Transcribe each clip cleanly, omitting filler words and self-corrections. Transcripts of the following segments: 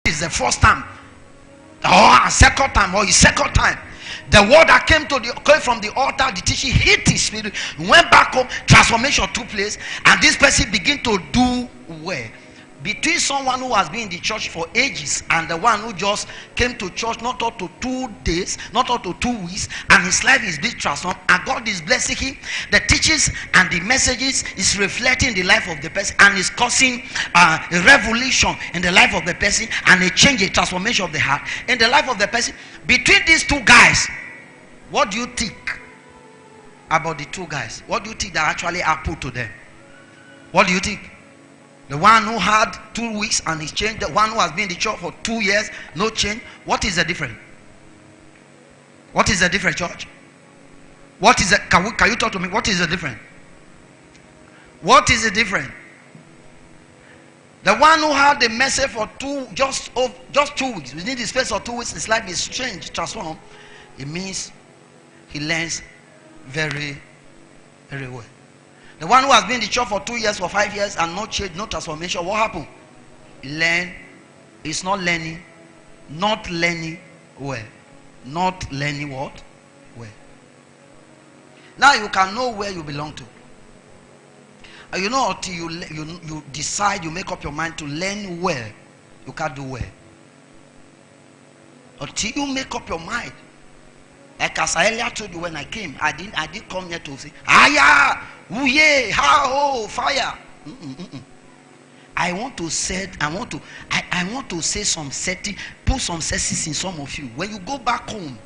is the first time, or a second time, or his second time. The word that came from the altar, the teaching hit his spirit, went back home, transformation took place, and this person began to do well. Between someone who has been in the church for ages and the one who just came to church not up to 2 days, not up to 2 weeks, and his life is being transformed, and God is blessing him, the teachings and the messages is reflecting the life of the person and is causing a revolution in the life of the person and a change, a transformation of the heart in the life of the person. Between these two guys, what do you think about the two guys? What do you think that actually happened to them? What do you think? The one who had 2 weeks and he's changed, the one who has been in the church for 2 years, no change. What is the difference? What is the difference, church? What is the, can you talk to me? What is the difference? What is the difference? The one who had the message for just 2 weeks, within the space of 2 weeks, his life is changed, transformed. It means he learns very, very well. The one who has been in the church for 2 years, for 5 years, and no change, no transformation, what happened? He's not learning well. Not learning what? Well. Now you can know where you belong to. And you know, until you decide, you make up your mind to learn well, you can't do well. Until you make up your mind. Like as I earlier told you when I came, I didn't come here to say, "Aya, ooh, how, fire." I want to say some setting, put some senses in some of you. When you go back home,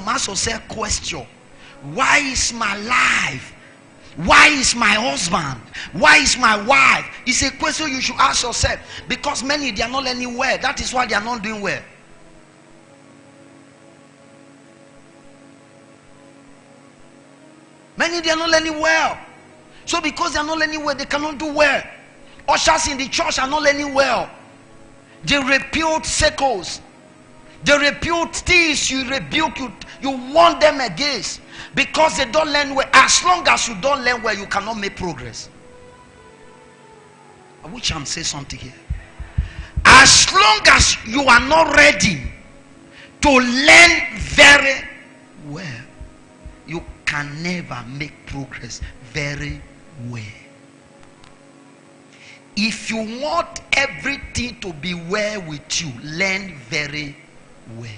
ask yourself question: why is my life? Why is my husband? Why is my wife? It's a question you should ask yourself, because many, they are not learning well. That is why they are not doing well. Many, they are not learning well. So because they are not learning well, they cannot do well. Ushers in the church are not learning well. They repute circles. They repute things you rebuke, you warn them against, because they don't learn well. As long as you don't learn well, you cannot make progress. I wish I'm saying something here. As long as you are not ready to learn very well, you can never make progress very well. If you want everything to be well with you, learn very well.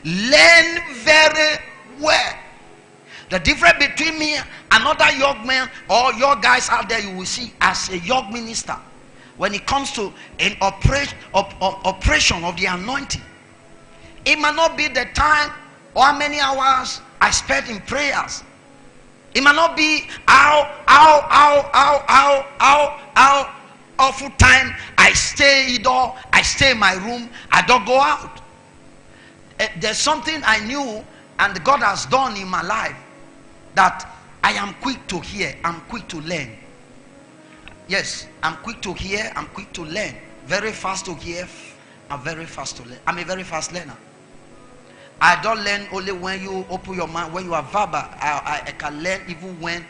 Learn very well. The difference between me and another young man or your guys out there, you will see as a young minister, when it comes to an operation of the anointing, it might not be the time or how many hours I spent in prayers. It might not be how awful time I stay indoor, I stay in my room, I don't go out. There's something I knew and God has done in my life, that I am quick to hear, I'm quick to learn. Yes, I'm quick to hear, I'm quick to learn. Very fast to hear, I'm very fast to learn. I'm a very fast learner. I don't learn only when you open your mind, when you are verbal. I can learn even when,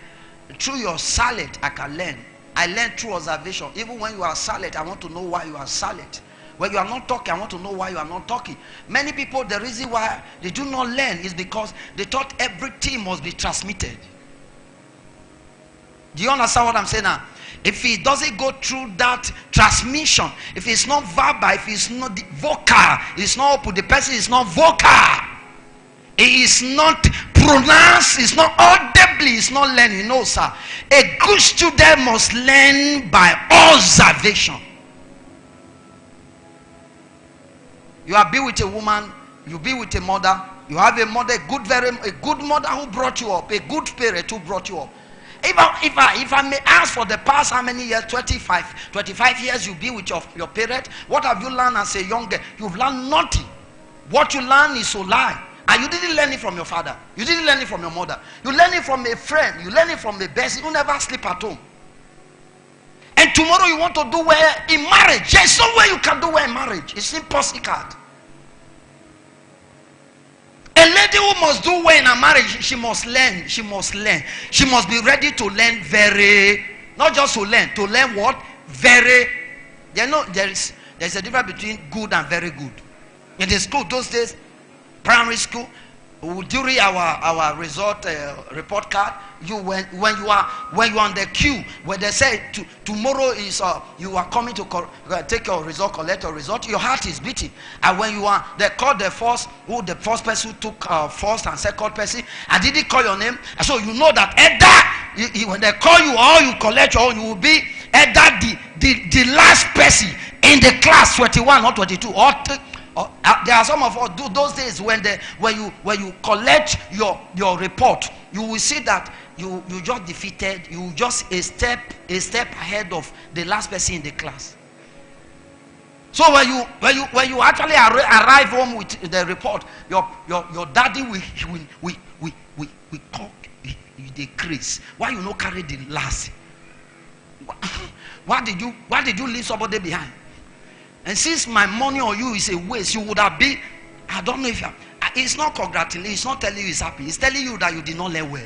through your silent, I can learn. I learn through observation. Even when you are silent, I want to know why you are silent. When you are not talking, I want to know why you are not talking. Many people, the reason why they do not learn is because they thought everything must be transmitted. Do you understand what I'm saying now? If it doesn't go through that transmission, if it's not verbal, if it's not vocal, it's not open, the person is not vocal, it is not pronounced, it's not audibly, it's not learning. No, sir. A good student must learn by observation. You are be with a woman, you be with a mother, you have a mother, a good mother who brought you up, a good parent who brought you up. If I may ask, for the past how many years, 25 years you be with your parent, what have you learned as a young girl? You've learned nothing. What you learn is so lie. And you didn't learn it from your father. You didn't learn it from your mother. You learn it from a friend. You learn it from a best. You never sleep at home. And tomorrow you want to do well in marriage. There's no way you can do well in marriage. It's impossible. A lady who must do well in a marriage, she must learn. She must learn. She must be ready to learn Not just to learn what? Very. You know, there's a difference between good and very good. In the school, those days, primary school, during our result report card, when you are on the queue, when they say tomorrow is you are coming to take your result, collect your result, your heart is beating. And when they call the first person who took first and second person, and didn't call your name, and so you know that either when they call you or you collect your own, you will be either the last person in the class, 21 or 22 or there are some of us do those days when you collect your report, you will see that you just defeated, you just a step ahead of the last person in the class. So when you actually arrive home with the report, your daddy will call you the grace. Why you not carry the last? Why did you leave somebody behind? And since my money on you is a waste, you would have been, I don't know if it's not congratulating, it's not telling you it's happy, it's telling you that you did not learn well.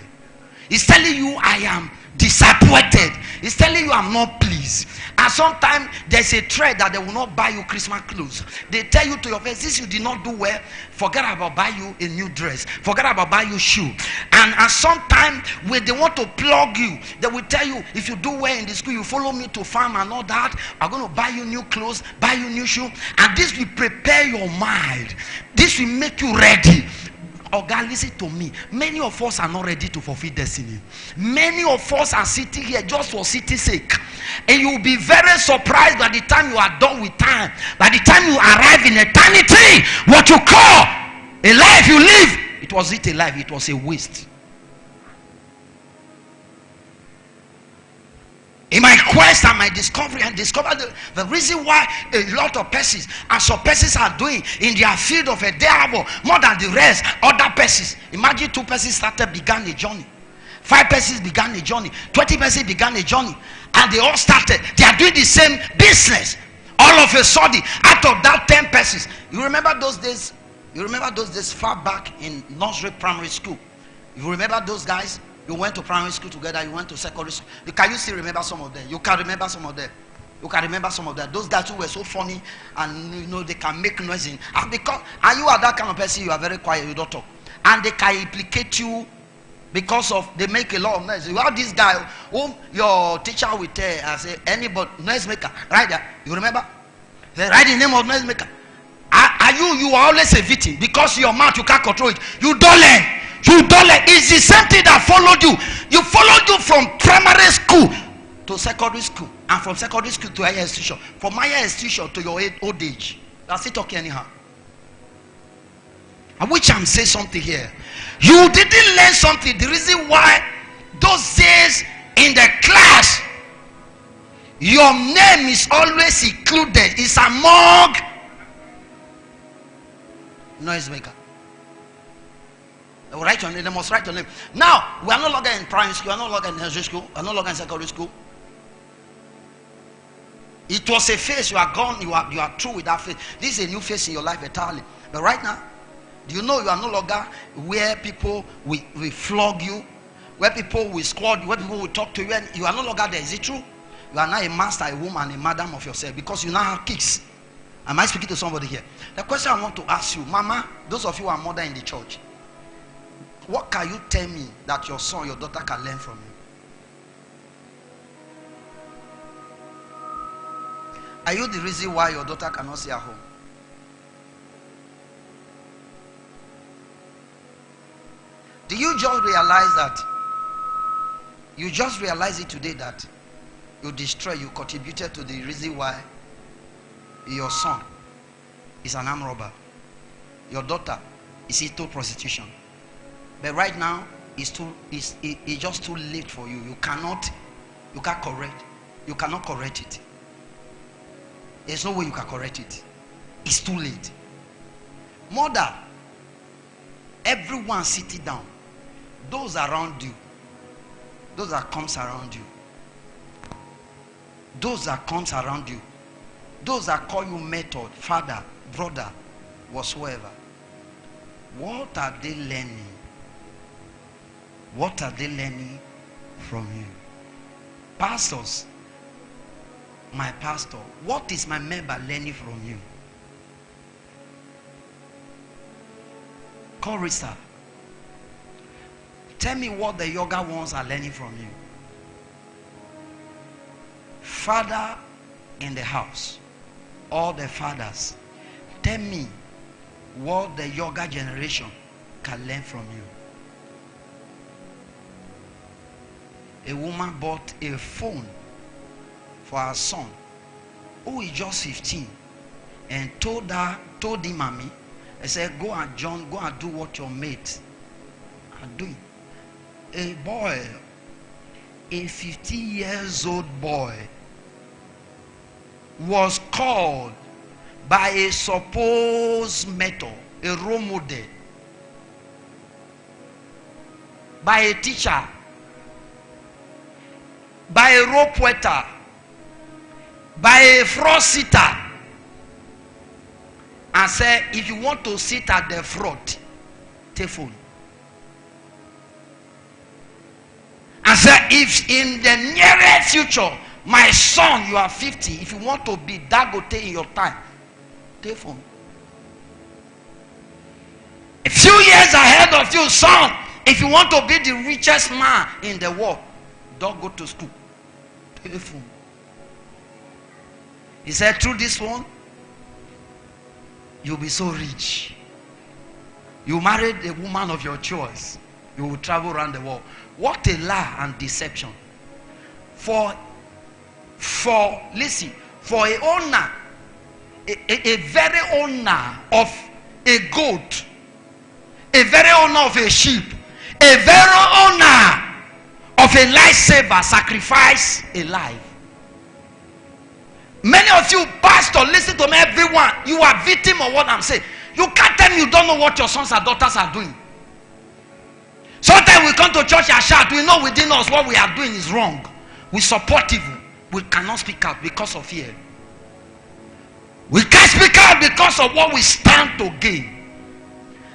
It's telling you I am disappointed. It's telling you I'm not pleased. And sometimes there's a threat that they will not buy you Christmas clothes. They tell you to your face, this you did not do well, forget about buy you a new dress, forget about buy you shoe. And sometimes when they want to plug you, they will tell you, if you do well in the school, you follow me to farm and all that, I'm going to buy you new clothes, buy you new shoe. And this will prepare your mind. This will make you ready. Oh God, listen to me. Many of us are not ready to fulfill destiny. Many of us are sitting here just for city's sake. And you will be very surprised by the time you are done with time. By the time you arrive in eternity, what you call a life you live, it wasn't a life, it was a waste. In my quest and my discovery, and discovered the reason why a lot of persons and some persons are doing in their field of endeavor more than the rest, other persons. Imagine 2 persons began a journey. 5 persons began a journey. 20 persons began a journey. And they all started. They are doing the same business. All of a sudden, out of that 10 persons, you remember those days? You remember those days far back in nursery primary school? You remember those guys? You went to primary school together, you went to secondary school. Can you still remember some of them? You can remember some of them. You can remember some of them. Those guys who were so funny and you know they can make noise in. And because and you are that kind of person, you are very quiet, you don't talk. And they can implicate you because of they make a lot of noise. You have this guy whom your teacher will tell and say, anybody noise maker, right there. You remember? They write the name of noise maker. You are always a victim because your mouth you can't control it. You don't learn. You don't learn. It's the same thing that followed you. You followed you from primary school to secondary school, and from secondary school to higher institution, from higher institution to your old age. That's it. Okay, anyhow. I wish I'm saying something here. You didn't learn something. The reason why those days in the class, your name is always included. It's among noisemaker. They will write your name. They must write your name. Now we are no longer in primary school. We are no longer in nursery school. We are no longer in secondary school. It was a phase. You are gone. You are through with that phase. This is a new phase in your life entirely. But right now, do you know you are no longer where people will flog you, where people will squad you, where people will talk to you, and you are no longer there. Is it true? You are now a master, a woman, a madam of yourself because you now have kids. Am I speaking to somebody here? The question I want to ask you, Mama, those of you who are mother in the church, what can you tell me that your son, your daughter can learn from you? Are you the reason why your daughter cannot stay at home? Do you just realize that? You just realize it today that you destroyed, you contributed to the reason why your son is an armed robber. Your daughter is into prostitution. But right now, it's just too late for you. You cannot correct it. There's no way you can correct it. It's too late. Mother, everyone sitting down. Those around you, those that comes around you, those that comes around you, those that call you method, father, brother, whatsoever. What are they learning? What are they learning from you? Pastors, my pastor, what is my member learning from you? Chorister, tell me what the yoga ones are learning from you. Father in the house, all the fathers, tell me what the yoga generation can learn from you. A woman bought a phone for her son who is just 15 and told him, mommy, I said, go and do what your mates are doing. A boy, a 15 years old boy, was called by a supposed mentor, a role model, by a teacher, by a rope waiter, by a fraud sitter, and said, if you want to sit at the front, take phone. And said, if in the nearest future, my son, you are 50, if you want to be Dagote in your time, take phone. A few years ahead of you, son, if you want to be the richest man in the world, don't go to school, take phone. He said, through this one, you'll be so rich. You married a woman of your choice, you will travel around the world. What a lie and deception. For listen, for a owner, a very owner of a goat, a very owner of a sheep, a very owner of a lifesaver sacrifice a life. Many of you, pastor, listen to me, everyone. You are victim of what I'm saying. You can't tell me you don't know what your sons and daughters are doing. Sometimes we come to church and shout. We know within us what we are doing is wrong. We support evil. We cannot speak out because of fear. We can't speak out because of what we stand to gain.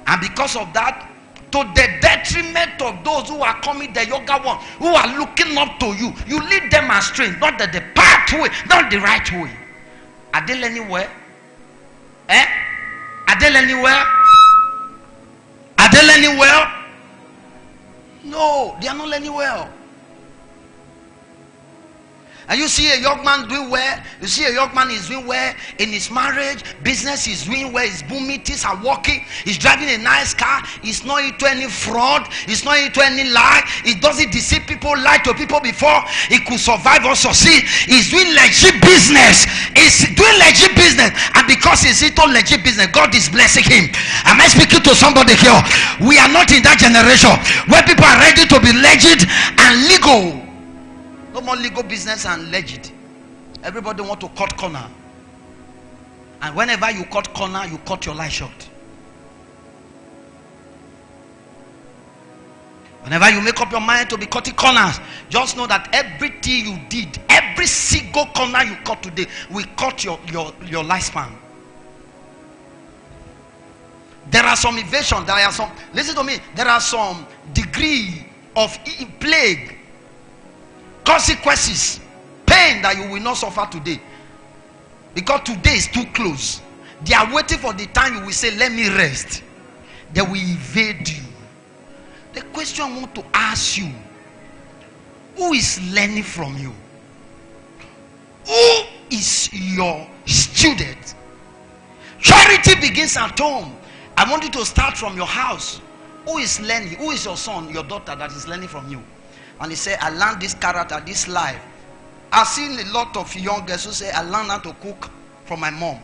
And because of that, to the detriment of those who are coming, the younger ones, who are looking up to you, you lead them astray, not the pathway, not the right way. Are they learning well? Are they learning well? Are they learning well? No, they are not learning well. And you see a young man doing well. You see a young man is doing well in his marriage. Business is doing well. His booming, things are working. He's driving a nice car. He's not into any fraud. He's not into any lie. He doesn't deceive people, lie to people before he could survive or succeed. He's doing legit business. He's doing legit business. And because he's into legit business, God is blessing him. Am I speaking to somebody here? We are not in that generation where people are ready to be legit and legal. No more legal business and legit. Everybody want to cut corner. And whenever you cut corner, you cut your life short. Whenever you make up your mind to be cutting corners, just know that everything you did, every single corner you cut today, will cut your lifespan. There are some evasion, there are some, listen to me, there are some degree of plague, consequences, pain that you will not suffer today, because today is too close. They are waiting for the time you will say, let me rest. They will evade you. The question I want to ask you, who is learning from you? Who is your student? Charity begins at home. I want you to start from your house. Who is learning? Who is your son, your daughter that is learning from you? And he said, I learned this character, this life. I've seen a lot of young girls who say, I learned how to cook from my mom.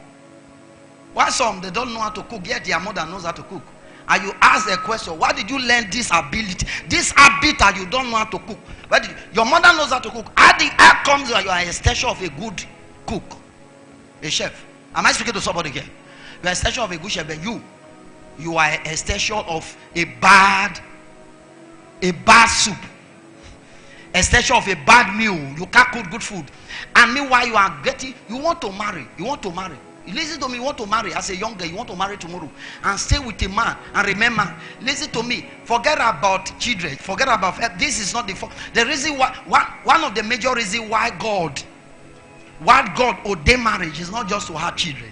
Why some, they don't know how to cook, yet their mother knows how to cook. And you ask the question, why did you learn this ability, this habit that you don't know how to cook? Your mother knows how to cook. How comes that you are an extension of a good cook, a chef? Am I speaking to somebody here? You are an extension of a good chef, but you are an extension of a bad soup. Extension of a bad meal. You can't cook good food. And meanwhile you want to marry. You want to marry. Listen to me. You want to marry as a young girl, you want to marry tomorrow and stay with a man. And remember, listen to me. Forget about children. Forget about this. Is not the reason why. One of the major reasons why God ordained marriage is not just to have children.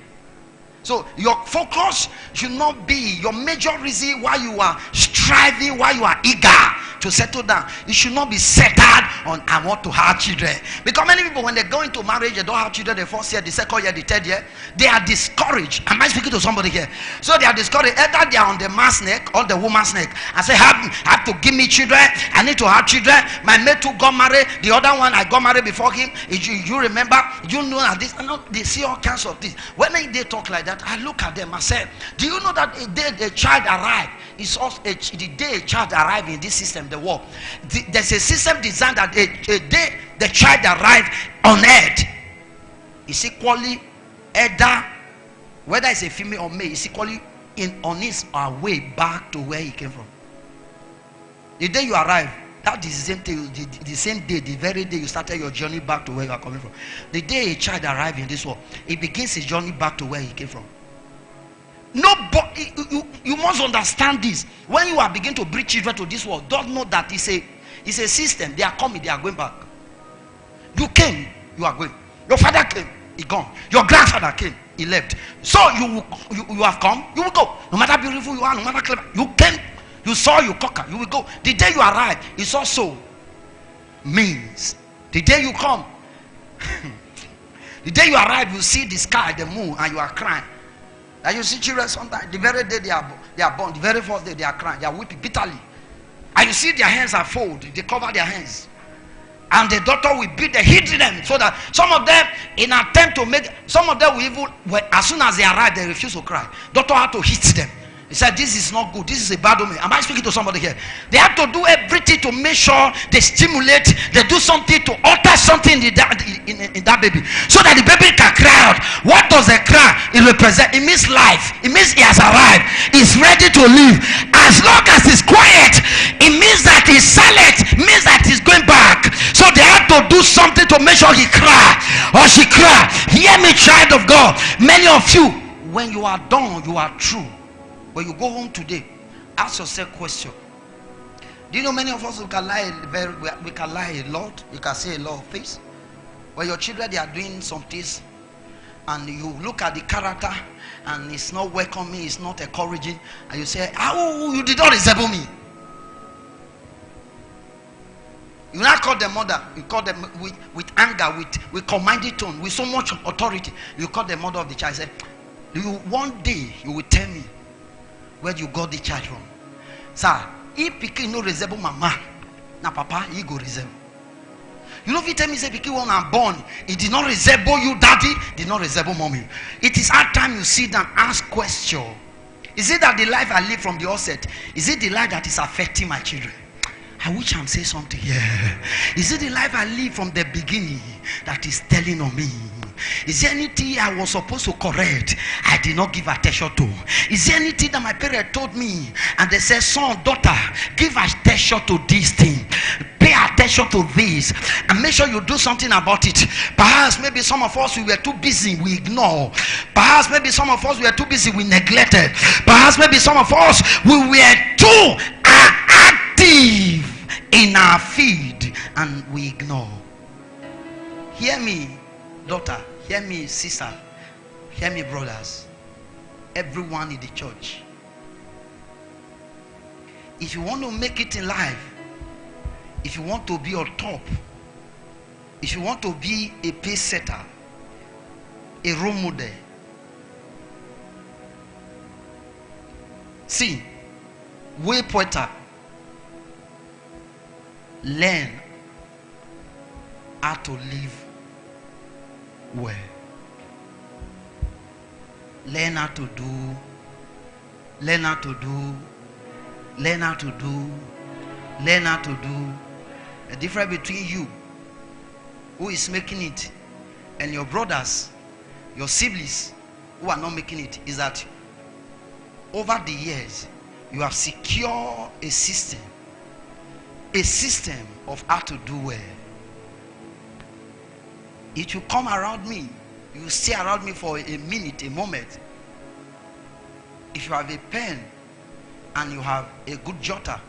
So your focus should not be your major reason why you are striving, why you are eager to settle down. It should not be settled on I want to have children. Because many people, when they go into marriage, they don't have children the first year, the second year, the third year. They are discouraged. Am I speaking to somebody here? So they are discouraged. Either they are on the man's neck or the woman's neck. I say, have to give me children. I need to have children. My mate too got married. The other one, I got married before him. You remember? You know that this. They see all kinds of this. When they talk like that, I look at them. I say, do you know that the day a child arrived, it's also the day a child arrived in this system, the world. There's a system designed that a day the child arrived on earth is equally either whether it's a female or male, is equally on his way back to where he came from. The day you arrive, that is the same day, the very day you started your journey back to where you are coming from. The day a child arrives in this world, he begins his journey back to where he came from. Nobody, you must understand this. When you are beginning to bring children to this world, don't know that it's a system. They are coming, they are going back. You came, you are going. Your father came, he gone. Your grandfather came, he left. So you have come, you will go. No matter beautiful you are, no matter clever, you came, you saw your cocker, you will go. The day you arrive, it's also means the day you come. The day you arrive, you see the sky, the moon, and you are crying. And you see children sometimes, the very day they are born, the very first day they are crying, they are weeping bitterly. And you see their hands are folded, they cover their hands. And the doctor will beat them, hit them, so that some of them, in attempt to make, some of them will even, as soon as they arrive, they refuse to cry. Doctor had to hit them. He said, this is not good, this is a bad omen. Am I speaking to somebody here? They have to do everything to make sure they stimulate, they do something to alter something in that baby, so that the baby can cry out. What does a cry? It represents, it means life. It means he has arrived, he's ready to live. As long as he's quiet, it means that he's silent, it means that he's going back. So they have to do something to make sure he cry or she cry. Hear me, child of God. Many of you, when you are done, you are true. When you go home today, ask yourself a question. Do you know many of us we can lie a lot? You can say a lot of things. When your children, they are doing some things, and you look at the character, and it's not welcoming, it's not encouraging, and you say, "Oh, you did not resemble me." You not call the mother. You call them with anger, with commanding tone, with so much authority. You call the mother of the child. Say, one day you will tell me where you got the child from. Sir, if Piki no resemble mama, na papa, he go resemble. You know if you tell me say Piki when I'm born, it did not resemble you, daddy, did not resemble mommy. It is our time you sit and ask question. Is it that the life I live from the outset, is it the life that is affecting my children? I wish I'm saying something here. Is it the life I live from the beginning that is telling on me? Is there anything I was supposed to correct I did not give attention to? Is there anything that my parents told me and they said, son, daughter, give attention to this thing, pay attention to this, and make sure you do something about it? Perhaps maybe some of us, we were too busy, we ignore. Perhaps maybe some of us, we were too busy, we neglected. Perhaps maybe some of us, we were too active in our feed and we ignore. Hear me, daughter, hear me, sister, hear me, brothers, everyone in the church. If you want to make it in life, if you want to be on top, if you want to be a pace setter, a role model, see, way pointer, learn how to live well. Learn how to do. Learn how to do. Learn how to do. Learn how to do. The difference between you, who is making it, and your brothers, your siblings, who are not making it, is that over the years, you have secured a system of how to do well. It will come around me You stay around me for a minute, a moment. If you have a pen and you have a good jotter,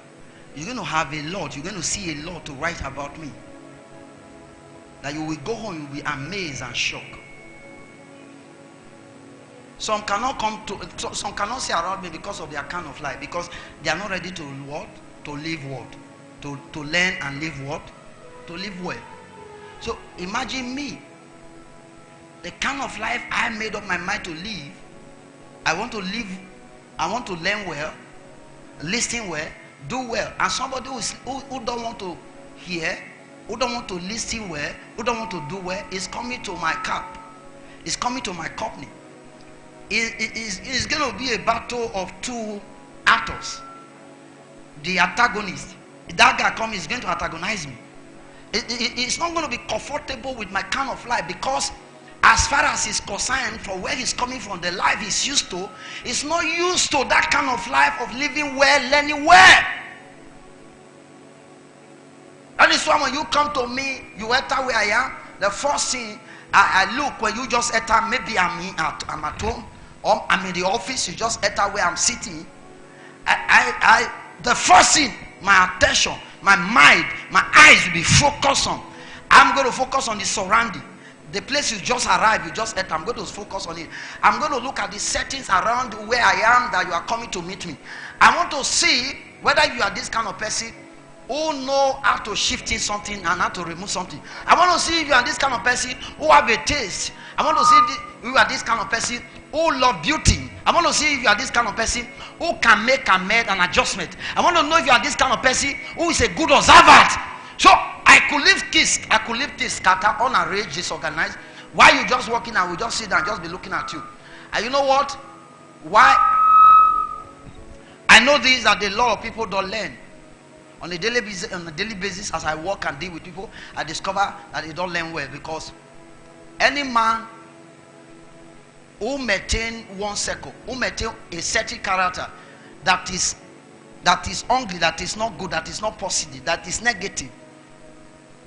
you're going to have a lot. You're going to see a lot to write about me. That you will go home, you'll be amazed and shocked. Some cannot some cannot stay around me because of their kind of life, because they are not ready to what? To live what? To learn and live what? To live well. So imagine me, the kind of life I made up my mind to live. I want to live, I want to learn well, listen well, do well. And somebody who don't want to hear, who don't want to listen well, who don't want to do well, is coming to my camp, is coming to my company. It's going to be a battle of two actors. The antagonist, that guy comes, is going to antagonize me. It's not going to be comfortable with my kind of life, because as far as he's concerned, for where he's coming from, the life he's used to, he's not used to that kind of life of living well, learning well. That is why when you come to me, you enter where I am, the first thing I look, when you just enter, maybe I'm at home, or I'm in the office, you just enter where I'm sitting. The first thing, my attention, my mind, my eyes will be focused on. I'm going to focus on the surrounding. The place you just arrived, you just enter, I'm going to focus on it. I'm going to look at the settings around where I am that you are coming to meet me. I want to see whether you are this kind of person who know how to shift in something and how to remove something. I want to see if you are this kind of person who have a taste. I want to see if you are this kind of person who love beauty. I want to see if you are this kind of person who can make an adjustment. I want to know if you are this kind of person who is a good observer. So I could leave this scatter, unarranged, disorganized, while you just walking and we just sit and just be looking at you. And you know what? Why? I know this, that a lot of people don't learn. On a daily basis, as I work and deal with people, I discover that they don't learn well, because any man who maintain one circle, who maintain a certain character that is ugly, that is not good, that is not positive, that is negative,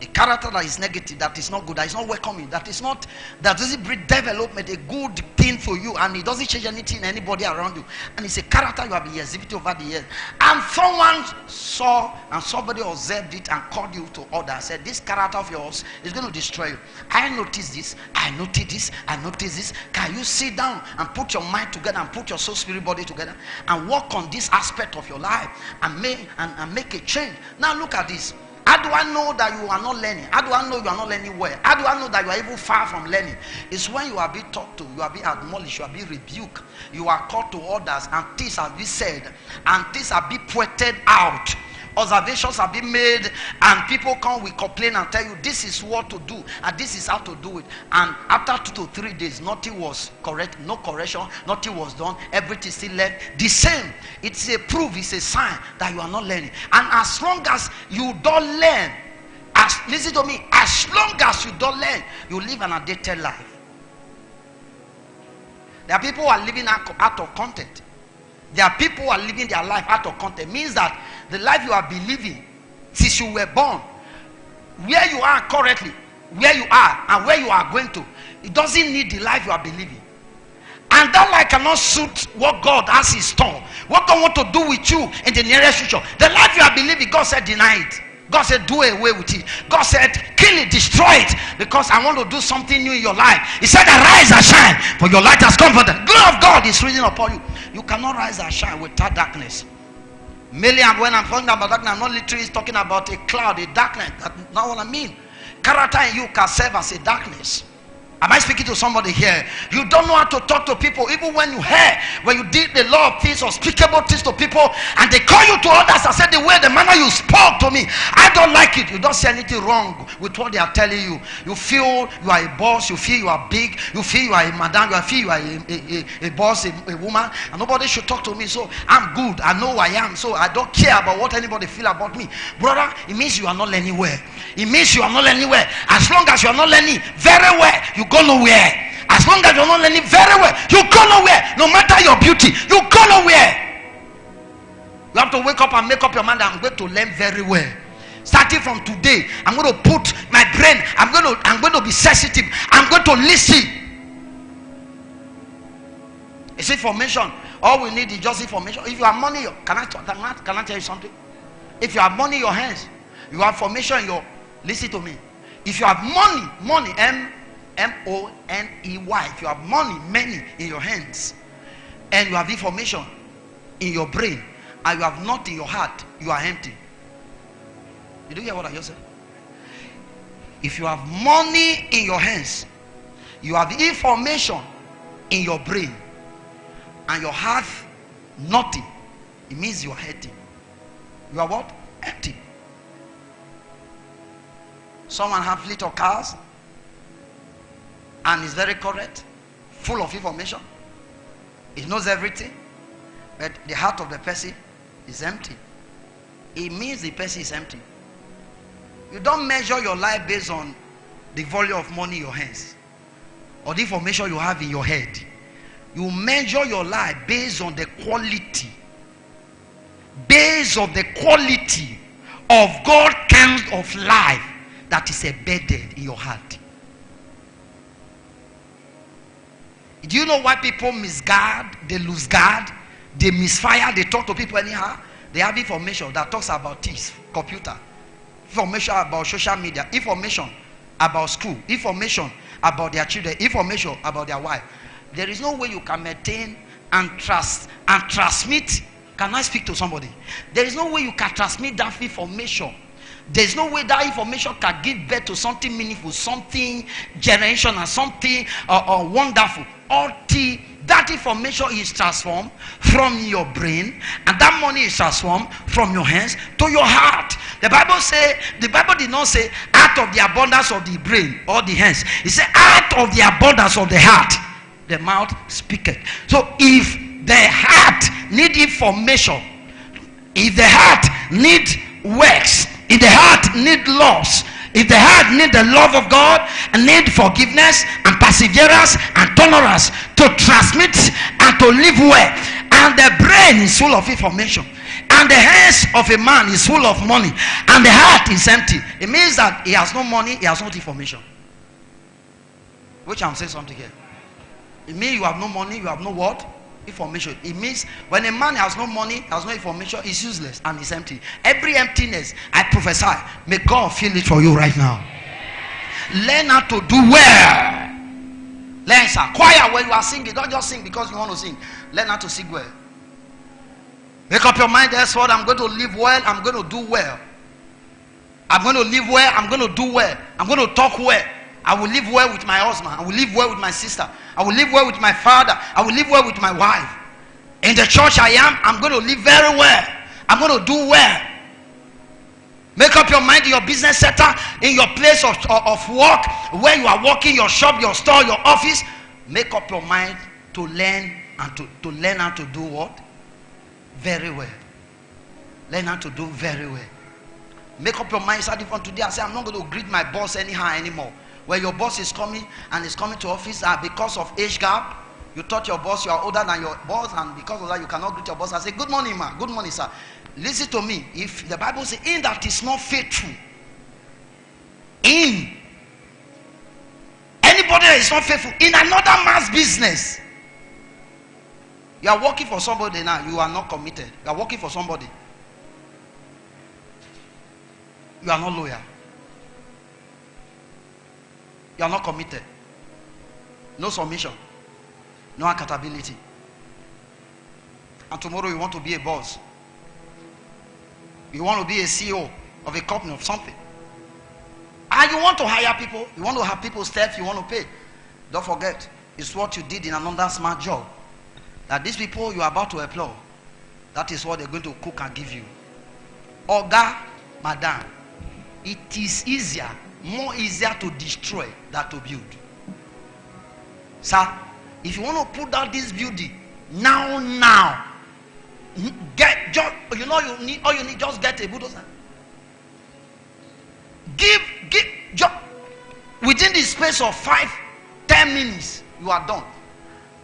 a character that is negative, that is not good, that is not welcoming, that doesn't bring development, a good thing for you, and it doesn't change anything in anybody around you, and it's a character you have been exhibiting over the years, and someone saw and somebody observed it and called you to order, said, this character of yours is going to destroy you. I noticed this, I noticed this, I noticed this. Can you sit down and put your mind together and put your soul, spirit, body together and work on this aspect of your life and make a change? Now look at this. How do I know that you are not learning? How do I know you are not learning well? How do I know that you are even far from learning? It's when you are being talked to, you are being admonished, you are being rebuked, you are called to orders, and things are being said, and things are being pointed out. Observations have been made, and people come with complain and tell you this is what to do and this is how to do it, and after 2 to 3 days nothing was correct, no correction, nothing was done, everything still left the same. It's a proof, it's a sign that you are not learning. And as long as you don't learn, listen to me, as long as you don't learn, you live an outdated life. There are people who are living out of content. There are people who are living their life out of content. Means that the life you have been living since you were born, where you are currently, where you are and where you are going to, it doesn't need the life you have been living. And that life cannot suit what God has in store, what God wants to do with you in the nearest future. The life you have been living, God said deny it. God said do away with it. God said kill it, destroy it, because I want to do something new in your life. He said arise and shine, for your light has come, for the glory of God is risen upon you. You cannot rise and shine without darkness. Mainly when I'm talking about darkness, I'm not literally talking about a cloud, a darkness. That's not what I mean. Character in you can serve as a darkness. Am I speaking to somebody here? You don't know how to talk to people. Even when you hear, when you did a lot of things, unspeakable things to people, and they call you to others and say the way, the manner you spoke to me, I don't like it. You don't see anything wrong with what they are telling you. You feel you are a boss, you feel you are big, you feel you are a madam, you feel you are a boss, a woman, and nobody should talk to me. So I'm good, I know who I am, so I don't care about what anybody feel about me. Brother, it means you are not learning well. It means you are not learning well. As long as you are not learning very well, you go nowhere. As long as you're not learning very well, you go nowhere. No matter your beauty, you go nowhere. You have to wake up and make up your mind. I'm going to learn very well. Starting from today, I'm going to put my brain, I'm going to be sensitive. I'm going to listen. use information. All we need is just information. If you have money, can I tell you something? If you have money in your hands, you have information in your, listen to me. If you have money, M-O-N-E-Y, if you have money in your hands, and you have information in your brain, and you have not in your heart, you are empty. Did you hear what I just said? If you have money in your hands, you have information in your brain, and your heart nothing, it means you are empty. You are what? Empty. Someone has fleet of cars and is very correct, full of information. He knows everything, but the heart of the person is empty. It means the person is empty. You don't measure your life based on the volume of money in your hands or the information you have in your head. You measure your life based on the quality, of God's kind of life that is embedded in your heart. Do you know why people misguard, they lose guard, they misfire, they talk to people anyhow? They have information that talks about this, computer, information about social media, information about school, information about their children, information about their wife. There is no way you can maintain and trust and transmit. Can I speak to somebody? There is no way you can transmit that information. There is no way that information can give birth to something meaningful, something generational, something wonderful. Until that information is transformed from your brain, and that money is transformed from your hands to your heart. The Bible did not say out of the abundance of the brain or the hands. It said out of the abundance of the heart, the mouth speaketh. So if the heart need information, if the heart need works, if the heart need laws, if the heart need the love of God and need forgiveness and perseverance and tolerance to transmit and to live well, and the brain is full of information, and the hands of a man is full of money, and the heart is empty, it means that he has no money, he has no information. Which I'm saying something here. It means you have no money, you have no what? Information. It means when a man has no money, has no information, he's useless and he's empty. Every emptiness, I prophesy, may God fill it for you right now. Learn how to do well. Learn, sir. Choir, when you are singing, don't just sing because you want to sing. Learn how to sing well. Make up your mind, that's what I'm going to live well, I'm going to do well. I'm going to live well, I'm going to do well. I'm going to talk well. I will live well with my husband. I will live well with my sister. I will live well with my father. I will live well with my wife. In the church I am, I'm going to live very well. I'm going to do well. Make up your mind in your business sector, in your place of work, where you are working, your shop, your store, your office. Make up your mind to learn and to learn how to do what? Very well. Learn how to do very well. Make up your mind starting from today and say, I'm not going to greet my boss anyhow anymore. Where your boss is coming and is coming to office, because of age gap, you thought your boss, you are older than your boss, and because of that you cannot greet your boss and say, good morning, ma, good morning, sir. Listen to me. If the Bible says, in that is not faithful, in anybody that is not faithful in another man's business, you are working for somebody now, you are not committed. You are working for somebody, you are not loyal. You are not committed. No submission. No accountability. And tomorrow you want to be a boss. You want to be a CEO of a company of something. And you want to hire people. You want to have people staff you want to pay. Don't forget, it's what you did in another smart job. That these people you are about to employ, that is what they're going to cook and give you. Oga, madam, it is easier, more easier to destroy than to build. Sir, if you want to put down this building now, get just, you know, you need all you need, just get a bulldozer. Give just within the space of 5-10 minutes, you are done.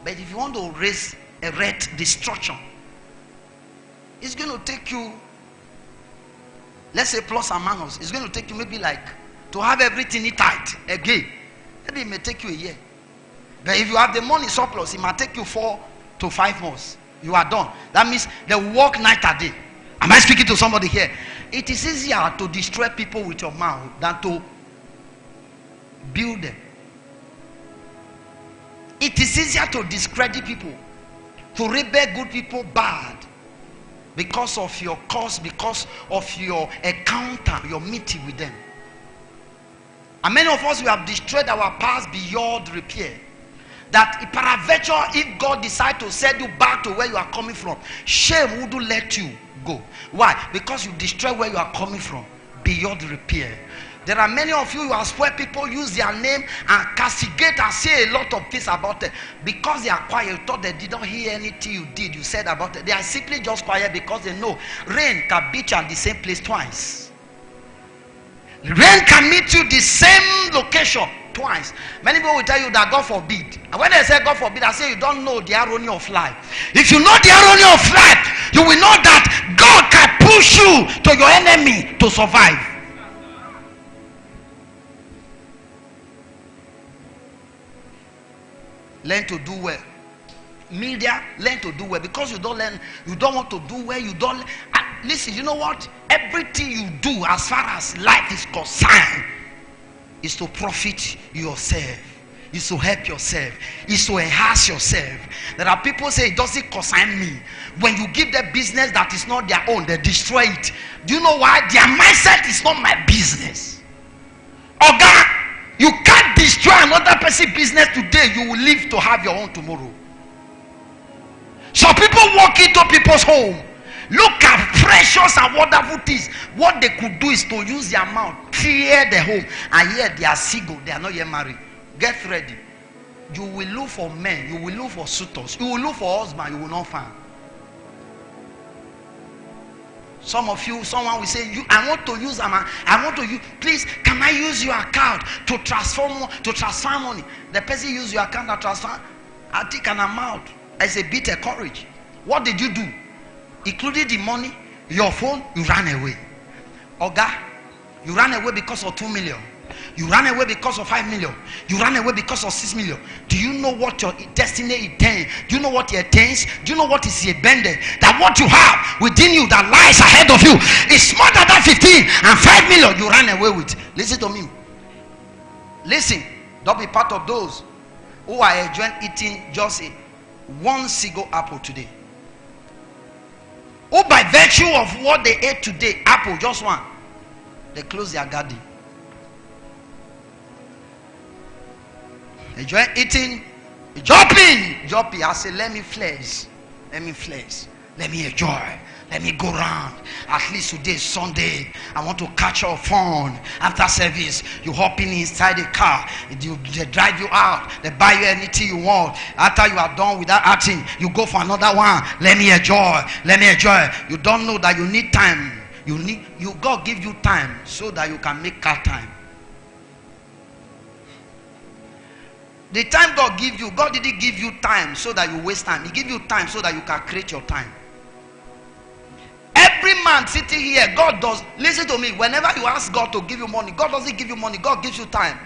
But if you want to raise a red destruction, it's going to take you, let's say plus and minus, it's going to take you maybe like, to have everything tight again, maybe it may take you a year. But if you have the money surplus, it might take you 4 to 5 months. You are done. That means they work night and day. Am I speaking to somebody here? It is easier to destroy people with your mouth than to build them. It is easier to discredit people, to rebel good people bad, because of your cause, because of your encounter, your meeting with them. And many of us, we have destroyed our past beyond repair. That peradventure, if God decides to send you back to where you are coming from, shame wouldn't let you go. Why? Because you destroy where you are coming from beyond repair. There are many of you who are spoiled people, use their name and castigate and say a lot of things about it. Because they are quiet, you thought they did not hear anything you did, you said about it. They are simply just quiet because they know rain can beat you at the same place twice. Rain can meet you the same location twice. Many people will tell you that God forbid. And when they say God forbid, I say you don't know the irony of life. If you know the irony of life, you will know that God can push you to your enemy to survive. Learn to do well. Media, learn to do well. Because you don't learn, you don't want to do well, you don't. Listen, you know what? Everything you do as far as life is concerned is to profit yourself, is to help yourself, is to enhance yourself. There are people say it doesn't concern me. When you give them business that is not their own, they destroy it. Do you know why? Their mindset is not my business. Oga, you can't destroy another person's business today. You will live to have your own tomorrow. So people walk into people's home, look at precious and wonderful things. What they could do is to use their mouth, clear the home, and yet they are single, they are not yet married. Get ready. You will look for men, you will look for suitors, you will look for husband, you will not find. Some of you, someone will say, I want to use please, can I use your account to transfer money? The person use your account to transfer, I think an amount. I say, bit of courage. What did you do? Including the money, your phone, you ran away. Oga, you ran away because of 2 million. You ran away because of 5 million. You ran away because of 6 million. Do you know what your destiny intends? Do you know what it attains? Do you know what is abandoned? That what you have within you that lies ahead of you is more than that 15 and 5 million you ran away with. Listen to me. Listen, don't be part of those who are enjoying eating just one single apple today. Who by virtue of what they ate today, apple, just one, they close their garden. Enjoy eating, jumping. I say, let me flex, let me enjoy, let me go round. At least today is Sunday. I want to catch your phone. After service, you hop in inside the car. They drive you out. They buy you anything you want. After you are done with that acting, you go for another one. Let me enjoy. You don't know that you need time. God give you time so that you can make car time. The time God give you, God didn't give you time so that you waste time. He give you time so that you can create your time. Every man sitting here, God does. Listen to me. Whenever you ask God to give you money, God doesn't give you money. God gives you time.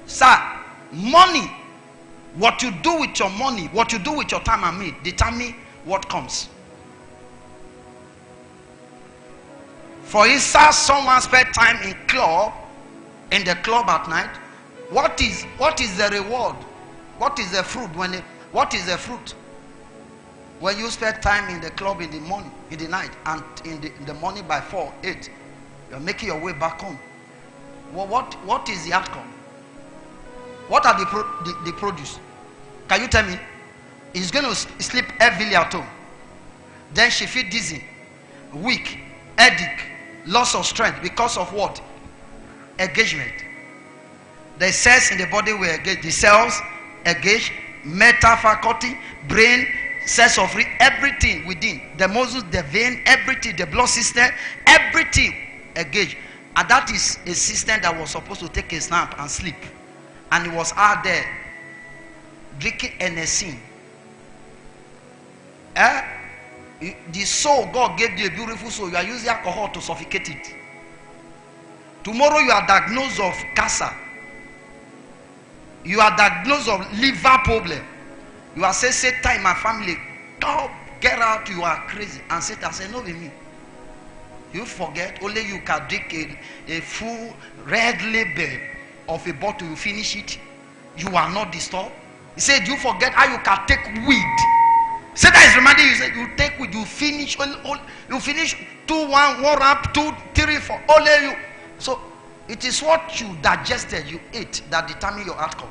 Sir, money, what you do with your money, what you do with your time and me, determine what comes. For instance, someone spent time in the club at night. What is the reward? What is the fruit what is the fruit when you spend time in the club in the morning, in the night, and in the morning by 4, 8, you're making your way back home? Well, what is the outcome? What are the produce? Can you tell me? He's going to sleep heavily at home. Then she feel dizzy, weak, headache, loss of strength because of what? Engagement. The cells in the body will engage. The cells engage, mental faculty, brain, cells of everything within. The muscles, the vein, everything, the blood system, everything engage. And that is a system that was supposed to take a nap and sleep. And it was out there drinking NSC. The soul, God gave you a beautiful soul. You are using alcohol to suffocate it. Tomorrow you are diagnosed of cancer. You are diagnosed of liver problem. You are saying, Satan in my family stop, get out, you are crazy. And Satan said, no, be me. You forget, only you can drink a full red label of a bottle, you finish it. You are not disturbed. He said, you forget how you can take weed. Satan is reminding you, said, you take weed, you finish 2, 1 wrap, 2, 3, 4, only you. So it is what you digested, you ate, that determine your outcome.